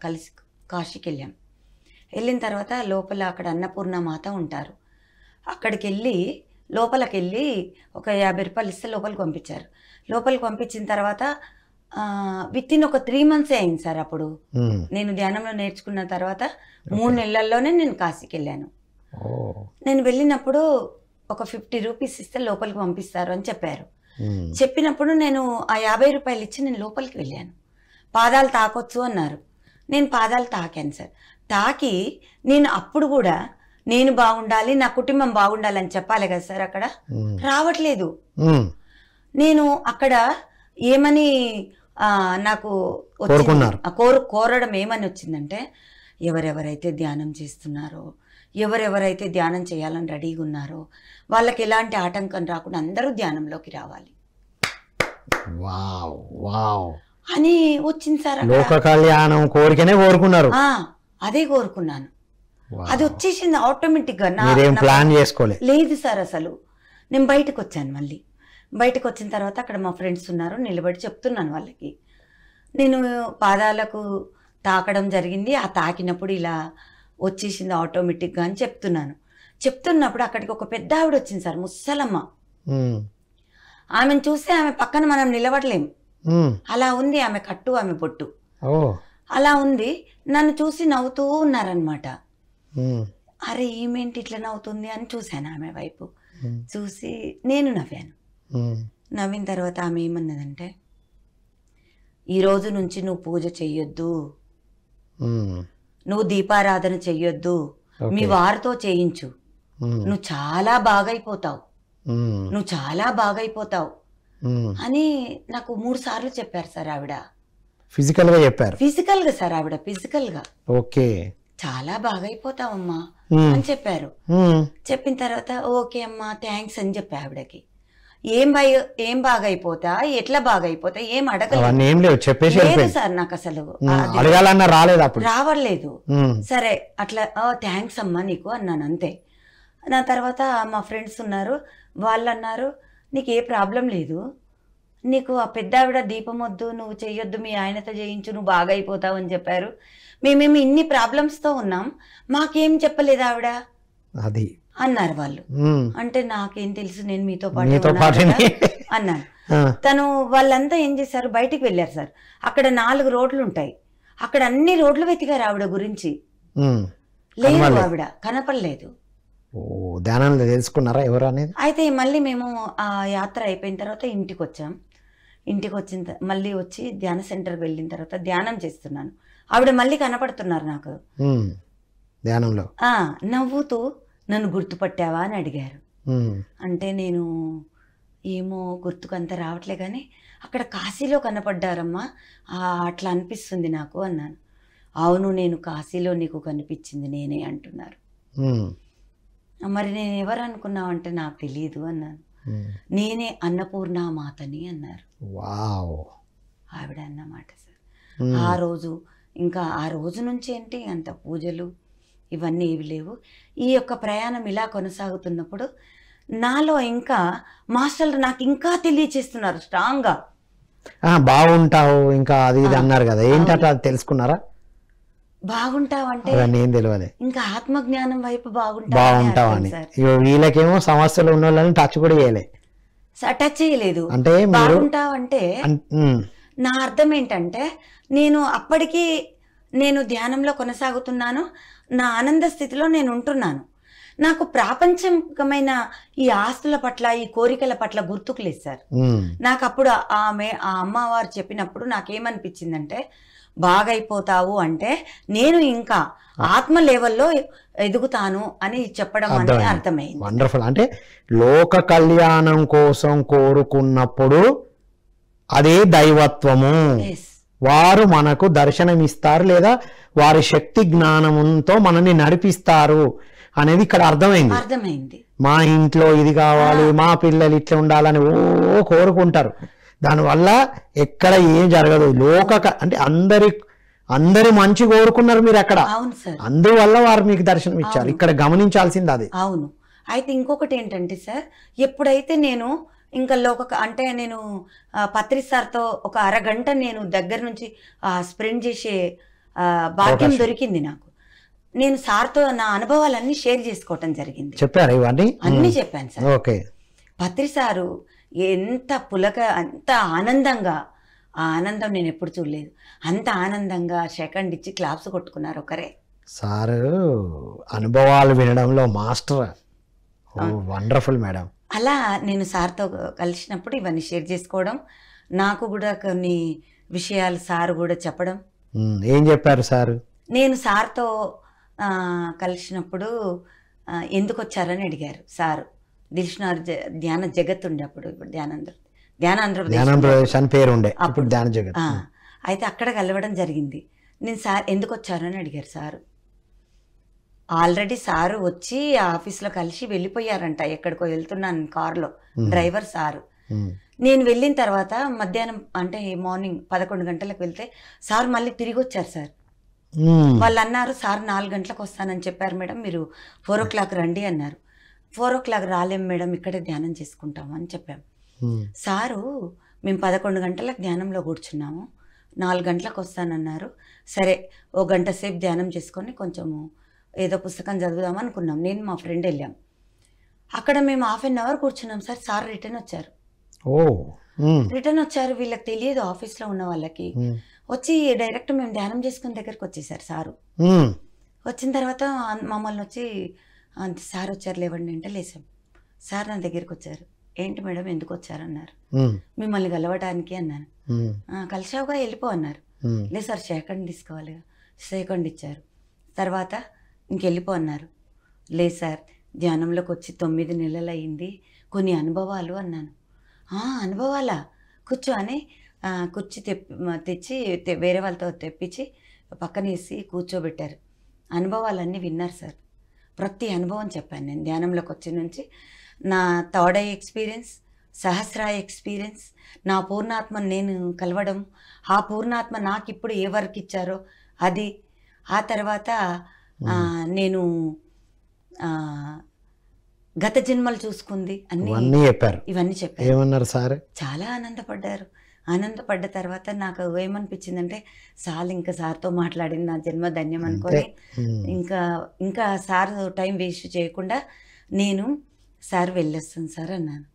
కలిసి కాశీకి వెళ్ళాం. వెళ్ళిన తర్వాత లోపల అక్కడ అన్నపూర్ణ మాత ఉంటారు. అక్కడికి వెళ్ళి లోపలికి వెళ్ళి ఒక 50 రూపాయలు ఇస్తే లోపలికి పంపించారు. లోపలికి పంపించిన తర్వాత విత్ ఇన్ ఒక 3 months అయింది సార్. అప్పుడు నేను ధ్యానంలో నేర్చుకున్న తర్వాత 3 నెలల్లోనే నేను కాశీకి వెళ్ళాను. నేను వెళ్ళినప్పుడు ఒక 50 రూపీస్ ఇస్తే లోపలికి పంపిస్తారు అని చెప్పారు. చెప్పినప్పుడు నేను ఆ 50 రూపాయలు ఇచ్చి నేను లోపలికి వెళ్ళాను. పాదాలు తాకొచ్చు అన్నారు. నేను పాదాలు తాకాను సార్. తాకి నేను అప్పుడు కూడా నేను బాగుండాలి, నా కుటుంబం బాగుండాలి అని చెప్పాలి కదా సార్. అక్కడ రావట్లేదు. నేను అక్కడ ఏమని నాకు కోరడం ఏమని వచ్చిందంటే, ఎవరెవరైతే ధ్యానం చేస్తున్నారో, ఎవరెవరైతే ధ్యానం చేయాలని రెడీగా ఉన్నారో వాళ్ళకి ఎలాంటి ఆటంకం రాకుండా అందరూ ధ్యానంలోకి రావాలి అని వచ్చింది సార్. లోక కళ్యాణం కోరికనే కోరుకున్నారు. అదే కోరుకున్నాను. అది వచ్చేసింది ఆటోమేటిక్ గా. ప్లాన్ చేసుకోలేదు. లేదు సార్. అసలు నేను బయటకు వచ్చాను. మళ్ళీ బయటకు వచ్చిన తర్వాత అక్కడ మా ఫ్రెండ్స్ ఉన్నారు, నిలబడి చెప్తున్నాను వాళ్ళకి. నేను పాదాలకు తాకడం జరిగింది, ఆ తాకినప్పుడు ఇలా వచ్చేసింది ఆటోమేటిక్గా అని చెప్తున్నాను. చెప్తున్నప్పుడు అక్కడికి ఒక పెద్ద ఆవిడ వచ్చింది సార్, ముసలమ్మ. ఆమెను చూస్తే ఆమె పక్కన మనం నిలబడలేము, అలా ఉంది ఆమె కట్టు, ఆమె బొట్టు అలా ఉంది. నన్ను చూసి నవ్వుతూ ఉన్నారనమాట. అరే ఏమేంటి ఇట్లా నవ్వుతుంది అని చూశాను ఆమె వైపు. చూసి నేను నవ్వాను. నవ్విన తర్వాత ఆమె ఏమన్నదంటే, ఈ రోజు నుంచి నువ్వు పూజ చెయ్యొద్దు, నువ్వు దీపారాధన చెయ్యొద్దు, మీ వారితో చేయించు, నువ్వు చాలా బాగైపోతావు, నువ్వు చాలా బాగైపోతావు అని నాకు 3 సార్లు చెప్పారు సార్. ఆవిడ ఫిజికల్ గా చెప్పారు. ఫిజికల్ గా సార్, ఆవిడ ఫిజికల్ గా ఓకే చాలా బాగైపోతావమ్మా అని చెప్పారు. చెప్పిన తర్వాత ఓకే అమ్మా థ్యాంక్స్ అని చెప్పా ఆవిడకి. ఏం బాగైపోతా, ఎట్లా బాగైపోతా ఏం అడగలేదు సార్. నాకు అసలు రావట్లేదు. సరే అట్లా థ్యాంక్స్ అమ్మా నీకు అన్నాను, అంతే. నా తర్వాత మా ఫ్రెండ్స్ ఉన్నారు, వాళ్ళు అన్నారు నీకు ఏ ప్రాబ్లం లేదు, నీకు ఆ పెద్ద ఆవిడ దీపం వద్దు, నువ్వు చెయ్యొద్దు, మీ ఆయనతో చేయించు, నువ్వు బాగైపోతావు అని చెప్పారు. మేమేమి ఇన్ని ప్రాబ్లమ్స్తో ఉన్నాం, మాకేం చెప్పలేదు ఆవిడ అది అన్నారు వాళ్ళు. అంటే నాకేం తెలుసు, నేను మీతో పాటు అన్నాను. తను వాళ్ళంతా ఏం చేశారు, బయటికి వెళ్ళారు సార్. అక్కడ 4 రోడ్లు ఉంటాయి, అక్కడ అన్ని రోడ్లు వెతికారు ఆవిడ గురించి. లేదు, ఆవిడ కనపడలేదు. ధ్యానంలో తెలుసుకున్నారా ఎవరు అనేది? అయితే మళ్ళీ మేము ఆ యాత్ర అయిపోయిన తర్వాత ఇంటికి వచ్చాం. ఇంటికి వచ్చిన మళ్ళీ వచ్చి ధ్యాన సెంటర్కి వెళ్ళిన తర్వాత ధ్యానం చేస్తున్నాను. ఆవిడ మళ్ళీ కనపడుతున్నారు నాకు ధ్యానంలో. నవ్వుతూ నన్ను గుర్తుపట్టావా అని అడిగారు. అంటే నేను ఏమో గుర్తుకంత రావట్లే కానీ అక్కడ కాశీలో కనపడ్డారమ్మా, అట్లా అనిపిస్తుంది నాకు అన్నాను. అవును, నేను కాశీలో నీకు కనిపించింది నేనే అంటున్నారు. మరి నేను ఎవరు అనుకున్నావు అంటే నాకు తెలియదు అన్నాను. నేనే అన్నపూర్ణ మాతని అన్నారు. ఆవిడ అన్నమాట సార్. ఆ రోజు ఇంకా ఆ రోజు నుంచి ఏంటి అంత పూజలు ఇవన్నీ ఏవి లేవు. ఈ యొక్క ప్రయాణం ఇలా కొనసాగుతున్నప్పుడు నాలో ఇంకా మాస్టర్లు నాకు ఇంకా తెలియచేస్తున్నారు స్ట్రాంగ్గా. బాగుంటావు ఇంకా అది ఇది అన్నారు కదా, ఏంటంటే అది తెలుసుకున్నారా? బాగుంటావంటే ఇంకా ఆత్మజ్ఞానం వైపు బాగుంటావని. వీళ్ళకేమో సమస్యలు ఉన్న వాళ్ళని టచ్ కూడా చేయలే, టచ్ చేయలేదు. అంటే బాగుంటావంటే నా అర్థం ఏంటంటే నేను అప్పటికి నేను ధ్యానంలో కొనసాగుతున్నాను, నా ఆనంద స్థితిలో నేను ఉంటున్నాను. నాకు ప్రాపంచికమైన ఈ ఆస్తుల పట్ల, ఈ కోరికల పట్ల గుర్తుకు లేదు సార్. నాకు అప్పుడు ఆ అమ్మవారు చెప్పినప్పుడు నాకేమనిపించిందంటే, బాగైపోతావు అంటే నేను ఇంకా ఆత్మ లెవెల్లో ఎదుగుతాను అని చెప్పడం అనేది అర్థమైంది. వండర్ఫుల్. అంటే లోక కళ్యాణం కోసం కోరుకున్నప్పుడు అదే దైవత్వము, వారు మనకు దర్శనం ఇస్తారు లేదా వారి శక్తి జ్ఞానంతో మనల్ని నడిపిస్తారు అనేది ఇక్కడ అర్థమైంది. మా ఇంట్లో ఇది కావాలి, మా పిల్లలు ఇట్లా ఉండాలని కోరుకుంటారు. దానివల్ల ఎక్కడ ఏం జరగదు. అంటే అందరి మంచి కోరుకున్నారు మీరు అక్కడ, అందువల్ల వారు మీకు దర్శనం ఇచ్చారు. ఇక్కడ గమనించాల్సింది అది. అవును. అయితే ఇంకొకటి ఏంటంటే సార్, ఎప్పుడైతే నేను ఇంకా అంటే నేను పత్రి సార్తో ఒక అరగంట నేను దగ్గర నుంచి స్ప్రెండ్ చేసే భాగ్యం దొరికింది నాకు. నేను సార్తో నా అనుభవాలన్నీ షేర్ చేసుకోవటం జరిగింది. చెప్పారు ఇవన్నీ? అన్నీ చెప్పాను సార్. ఓకే. పత్రి సారు ఎంత అంత ఆనందంగా, ఆ ఆనందం నేను ఎప్పుడు చూడలేదు. అంత ఆనందంగా సెకండ్ ఇచ్చి క్లాప్స్ కొట్టుకున్నారు ఒకరే. సారు అనుభవాలు వినడంలో మాస్టర్. Wonderful madam. అలా నేను సార్తో కలిసినప్పుడు ఇవన్నీ షేర్ చేసుకోవడం, నాకు కూడా కొన్ని విషయాలు సార్ కూడా చెప్పడం. ఏం చెప్పారు సారు? నేను సార్తో కలిసినప్పుడు ఎందుకు వచ్చారని అడిగారు సారు. దిల్షునార్ ధ్యాన జగత్ ఉండే అప్పుడు, ఇప్పుడు ధ్యానాంధ్రప్రదేశ్ అని పేరు ఉండే, అప్పుడు ధ్యాన జగత్. అయితే అక్కడ కలవడం జరిగింది. నేను సార్ ఎందుకు వచ్చారని అడిగారు సారు. ఆల్రెడీ సారు వచ్చి ఆఫీస్లో కలిసి వెళ్ళిపోయారంట, ఎక్కడికో వెళ్తున్నాను కారులో, డ్రైవర్ సారు. నేను వెళ్ళిన తర్వాత మధ్యాహ్నం అంటే మార్నింగ్ 11 గంటలకు వెళ్తే సార్ మళ్ళీ తిరిగి వచ్చారు సార్. వాళ్ళు అన్నారు, సార్ 4 గంటలకు వస్తానని చెప్పారు మేడం, మీరు 4 o'clock రండి అన్నారు. 4 o'clock రాలేం మేడం, ఇక్కడే ధ్యానం చేసుకుంటాము అని చెప్పాము. సారు మేము 11 గంటలకు ధ్యానంలో కూర్చున్నాము, 4 గంటలకు వస్తానన్నారు. సరే ఓ గంట సేపు ధ్యానం చేసుకొని కొంచెము ఏదో పుస్తకం చదువుదాం అనుకున్నాం. నేను మా ఫ్రెండ్ వెళ్ళాం. అక్కడ మేము 1/2 hour కూర్చున్నాం సార్. సార్ రిటర్న్ వచ్చారు. వీళ్ళకి తెలియదు, ఆఫీస్లో ఉన్న వాళ్ళకి. వచ్చి డైరెక్ట్ మేము ధ్యానం చేసుకుని దగ్గరికి వచ్చేసారు సారు. వచ్చిన తర్వాత మమ్మల్ని వచ్చి సార్ వచ్చారు లేవండి అంటే లేసాం. సార్ నా దగ్గరికి వచ్చారు. ఏంటి మేడం ఎందుకు వచ్చారు అన్నారు. మిమ్మల్ని కలవడానికి అన్నాను. కలిసావుగా వెళ్ళిపో అన్నారు. లేదు సార్ సెకండ్ తీసుకోవాలి. సెకండ్ ఇచ్చారు. తర్వాత ఇంకెళ్ళిపో అన్నారు. లేదు సార్ ధ్యానంలోకి వచ్చి 9 నెలలు అయింది, కొన్ని అనుభవాలు అన్నాను. అనుభవాలా, కూర్చో అని కుర్చీ తెచ్చి వేరే వాళ్ళతో తెప్పించి పక్కనేసి కూర్చోబెట్టారు. అనుభవాలన్నీ విన్నారు సార్. ప్రతి అనుభవం చెప్పాను నేను ధ్యానంలోకి వచ్చి నుంచి. నా థర్డ్ ఐ ఎక్స్పీరియన్స్, సహస్రాయ ఎక్స్పీరియన్స్, నా పూర్ణాత్మను నేను కలవడం, ఆ పూర్ణాత్మ నాకు ఇప్పుడు ఏ వర్క్ ఇచ్చారో అది, ఆ తర్వాత నేను గత జన్మలు చూసుకుంది అన్నీ చెప్పారు. ఇవన్నీ చెప్పారు. ఏమన్నారు సార్? చాలా ఆనందపడ్డారు. ఆనందపడ్డ తర్వాత నాకు ఏమనిపించిందంటే సార్ ఇంకా సార్తో మాట్లాడింది నా జన్మ ధన్యం అనుకొని ఇంకా సార్ టైం వేస్ట్ చేయకుండా నేను సార్ వెళ్ళొస్తాను సార్ అన్నాను.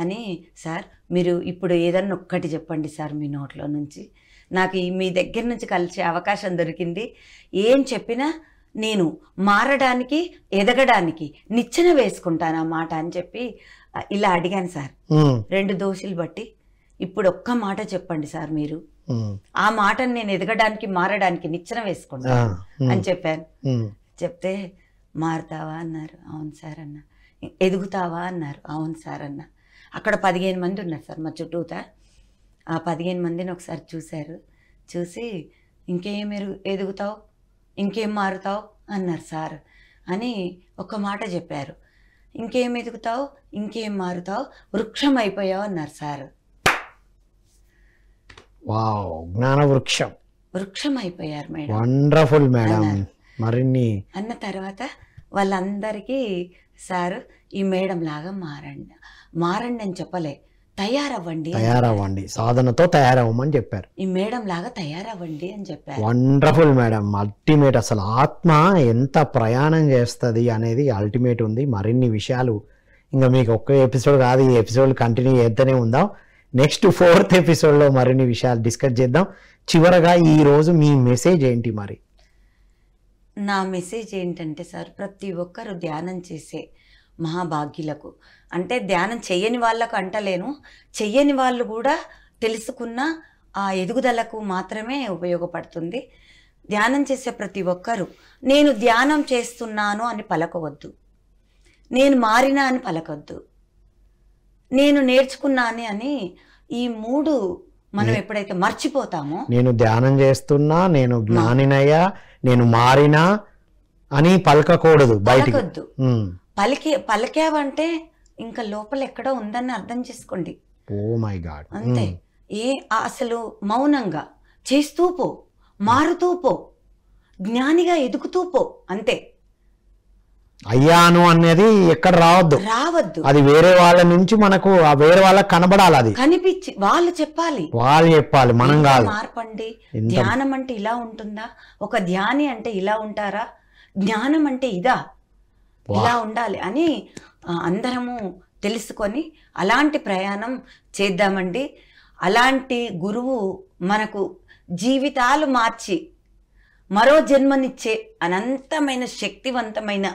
అని సార్ మీరు ఇప్పుడు ఏదన్నా ఒక్కటి చెప్పండి సార్ మీ నోట్లో నుంచి, నాకు మీ దగ్గర నుంచి కలిసే అవకాశం దొరికింది, ఏం చెప్పినా నేను మారడానికి ఎదగడానికి నిచ్చెన వేసుకుంటాను ఆ మాట అని చెప్పి ఇలా అడిగాను సార్. 2 దోశలు బట్టి ఇప్పుడు ఒక్క మాట చెప్పండి సార్ మీరు, ఆ మాటను నేను ఎదగడానికి మారడానికి నిచ్చెన వేసుకుంటాను అని చెప్పాను. చెప్తే మారుతావా అన్నారు. అవును సార్ అన్న. ఎదుగుతావా అన్నారు. అవును సార్ అన్న. అక్కడ 15 మంది ఉన్నారు సార్ మా చుట్టూతా. ఆ 15 మందిని ఒకసారి చూశారు. చూసి ఇంకేం ఎదుగుతావు, ఇంకేం మారుతావు అన్నారు సార్. అని ఒక మాట చెప్పారు. ఇంకేం ఎదుగుతావు, ఇంకేం మారుతావు, వృక్షం అయిపోయావు అన్నారు సార్. వావ్, జ్ఞాన వృక్షం. వృక్షం అయిపోయారు మేడం. Wonderful madam. మరిన్ని అన్న తర్వాత వాళ్ళందరికీ సార్ ఈ మేడం లాగా మారండి అని చెప్పలే, తయారవ్వండి, సాధనతో తయారవ్వమని చెప్పారు. ఈ మేడం లాగా తయారవ్వండి అని చెప్పారు. Wonderful madam, ultimate. అసలు ఆత్మ ఎంత ప్రయాణం చేస్తుంది అనేది అల్టిమేట్ ఉంది. మరిన్ని విషయాలు ఇంకా మీకు ఒక్క ఎపిసోడ్ కాదు, ఈ ఎపిసోడ్ కంటిన్యూ చేస్తూనే ఉందాం. నెక్స్ట్ 4th ఎపిసోడ్లో మరిన్ని విషయాలు డిస్కస్ చేద్దాం. చివరగా ఈ రోజు మీ మెసేజ్ ఏంటి మరి? నా మెసేజ్ ఏంటంటే సార్, ప్రతి ఒక్కరు ధ్యానం చేసే మహాభాగ్యులకు, అంటే ధ్యానం చెయ్యని వాళ్ళకు అంటలేను, చెయ్యని వాళ్ళు కూడా తెలుసుకున్న ఆ ఎదుగుదలకు మాత్రమే ఉపయోగపడుతుంది. ధ్యానం చేసే ప్రతి ఒక్కరూ నేను ధ్యానం చేస్తున్నాను అని పలకవద్దు, నేను మారినా అని పలకొద్దు, నేను నేర్చుకున్నాను అని. ఈ 3 మనం ఎప్పుడైతే మర్చిపోతామో, నేను ధ్యానం చేస్తున్నా, నేను జ్ఞానినయ్యా, నేను మారినా అని పలకకూడదు, పలకొద్దు. పలికావంటే ఇంకా లోపల ఎక్కడో ఉందని అర్థం చేసుకోండి. Oh my God. అంతే. అసలు మౌనంగా చేస్తూ పో, మారుతూ పో, జ్ఞానిగా ఎదుగుతూ పో, అంతే. అయ్యాను అనేది ఎక్కడ రావద్దు, అది వేరే వాళ్ళ నుంచి మనకు వేరే వాళ్ళకి కనబడాలి, అది కనిపించి వాళ్ళు చెప్పాలి, మనం కాదు. మార్పండి, ధ్యానం అంటే ఇలా ఉంటుందా, ఒక ధ్యాని అంటే ఇలా ఉంటారా, జ్ఞానం అంటే ఇదా, ఇలా ఉండాలి అని అందరము తెలుసుకొని అలాంటి ప్రయాణం చేద్దామండి. అలాంటి గురువు మనకు జీవితాలు మార్చి మరో జన్మనిచ్చే అనంతమైన శక్తివంతమైన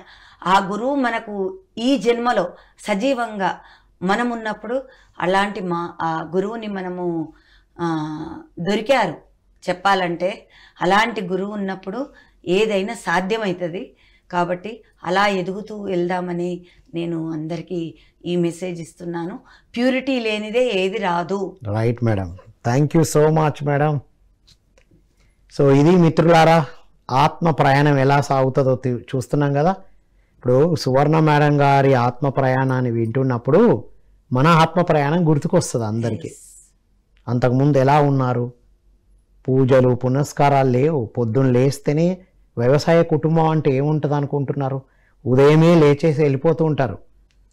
ఆ గురువు మనకు ఈ జన్మలో సజీవంగా మనమున్నప్పుడు అలాంటి ఆ గురువుని మనము దొరికారు చెప్పాలంటే. అలాంటి గురువు ఉన్నప్పుడు ఏదైనా సాధ్యమవుతుంది. కాబట్టి అలా ఎదుగుతూ వెళ్దామని నేను అందరికీ ఈ మెసేజ్ ఇస్తున్నాను. ప్యూరిటీ లేనిదే ఏది రాదు. Right madam, thank you so much madam. So ఇది మిత్రులారా, ఆత్మ ప్రయాణం ఎలా సాగుతుందో చూస్తున్నాం కదా. ఇప్పుడు సువర్ణ మేడం గారి ఆత్మ ప్రయాణాన్ని వింటున్నప్పుడు మన ఆత్మ ప్రయాణం గుర్తుకొస్తుంది అందరికీ. అంతకుముందు ఎలా ఉన్నారు, పూజలు పునస్కారాలు లేవు, పొద్దున్న లేస్తేనే వ్యవసాయ కుటుంబం అంటే ఏముంటుంది అనుకుంటున్నారు, ఉదయమే లేచేసి వెళ్ళిపోతూ ఉంటారు,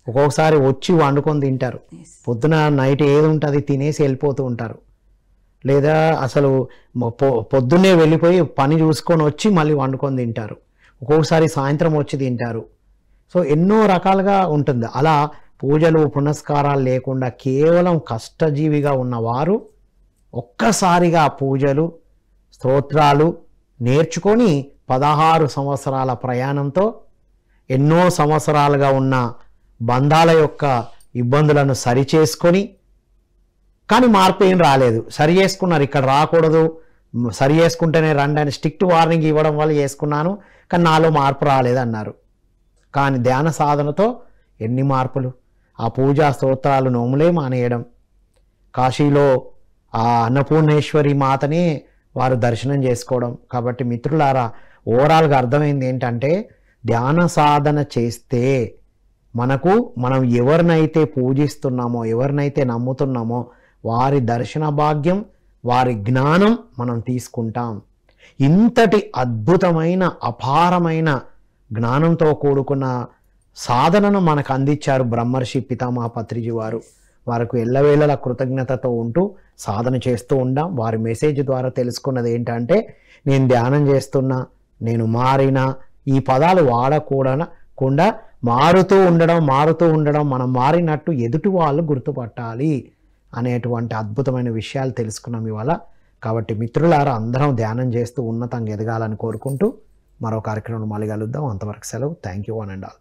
ఒక్కొక్కసారి వచ్చి వండుకొని తింటారు, పొద్దున నైట్ ఏది ఉంటుంది తినేసి వెళ్ళిపోతూ ఉంటారు, లేదా అసలు పొద్దున్నే వెళ్ళిపోయి పని చూసుకొని వచ్చి మళ్ళీ వండుకొని తింటారు, ఒక్కొక్కసారి సాయంత్రం వచ్చి తింటారు. సో ఎన్నో రకాలుగా ఉంటుంది. అలా పూజలు పునస్కారాలు లేకుండా కేవలం కష్టజీవిగా ఉన్నవారు ఒక్కసారిగా పూజలు స్తోత్రాలు నేర్చుకొని 16 సంవత్సరాల ప్రయాణంతో ఎన్నో సంవత్సరాలుగా ఉన్న బంధాల యొక్క ఇబ్బందులను సరిచేసుకొని, కానీ మార్పు ఏం రాలేదు, సరి చేసుకున్నారు, ఇక్కడ రాకూడదు, సరి చేసుకుంటేనే రండి అని స్ట్రిక్ట్ వార్నింగ్ ఇవ్వడం వల్ల చేసుకున్నాను, కానీ నాలో మార్పు రాలేదన్నారు. కానీ ధ్యాన సాధనతో ఎన్ని మార్పులు, ఆ పూజా స్తోత్రాలు నోములే మానేయడం, కాశీలో ఆ అన్నపూర్ణేశ్వరి మాతని వారు దర్శనం చేసుకోవడం. కాబట్టి మిత్రులారా, ఓవరాల్గా అర్థమైంది ఏంటంటే, ధ్యాన సాధన చేస్తే మనం ఎవరినైతే పూజిస్తున్నామో, ఎవరినైతే నమ్ముతున్నామో వారి దర్శన భాగ్యం, వారి జ్ఞానం మనం తీసుకుంటాం. ఇంతటి అద్భుతమైన అపారమైన జ్ఞానంతో కూడుకున్న సాధనను మనకు అందించారు బ్రహ్మర్షి పితామహ పత్రిజీ వారు. వారికి ఎల్లవేళలా కృతజ్ఞతతో ఉంటూ సాధన చేస్తూ ఉండాం. వారి మెసేజ్ ద్వారా తెలుసుకున్నది ఏంటంటే, నేను ధ్యానం చేస్తున్నా, నేను మారినా, ఈ పదాలు వాడకూడకుండా మారుతూ ఉండడం, మనం మారినట్టు ఎదుటి వాళ్ళు గుర్తుపట్టాలి అనేటువంటి అద్భుతమైన విషయాలు తెలుసుకున్నాం ఇవాళ. కాబట్టి మిత్రులారా, అందరం ధ్యానం చేస్తూ ఉన్నతంగా ఎదగాలని కోరుకుంటూ మరో కార్యక్రమంలో మళ్ళీ కలుద్దాం. అంతవరకు సెలవు. Thank you one and all.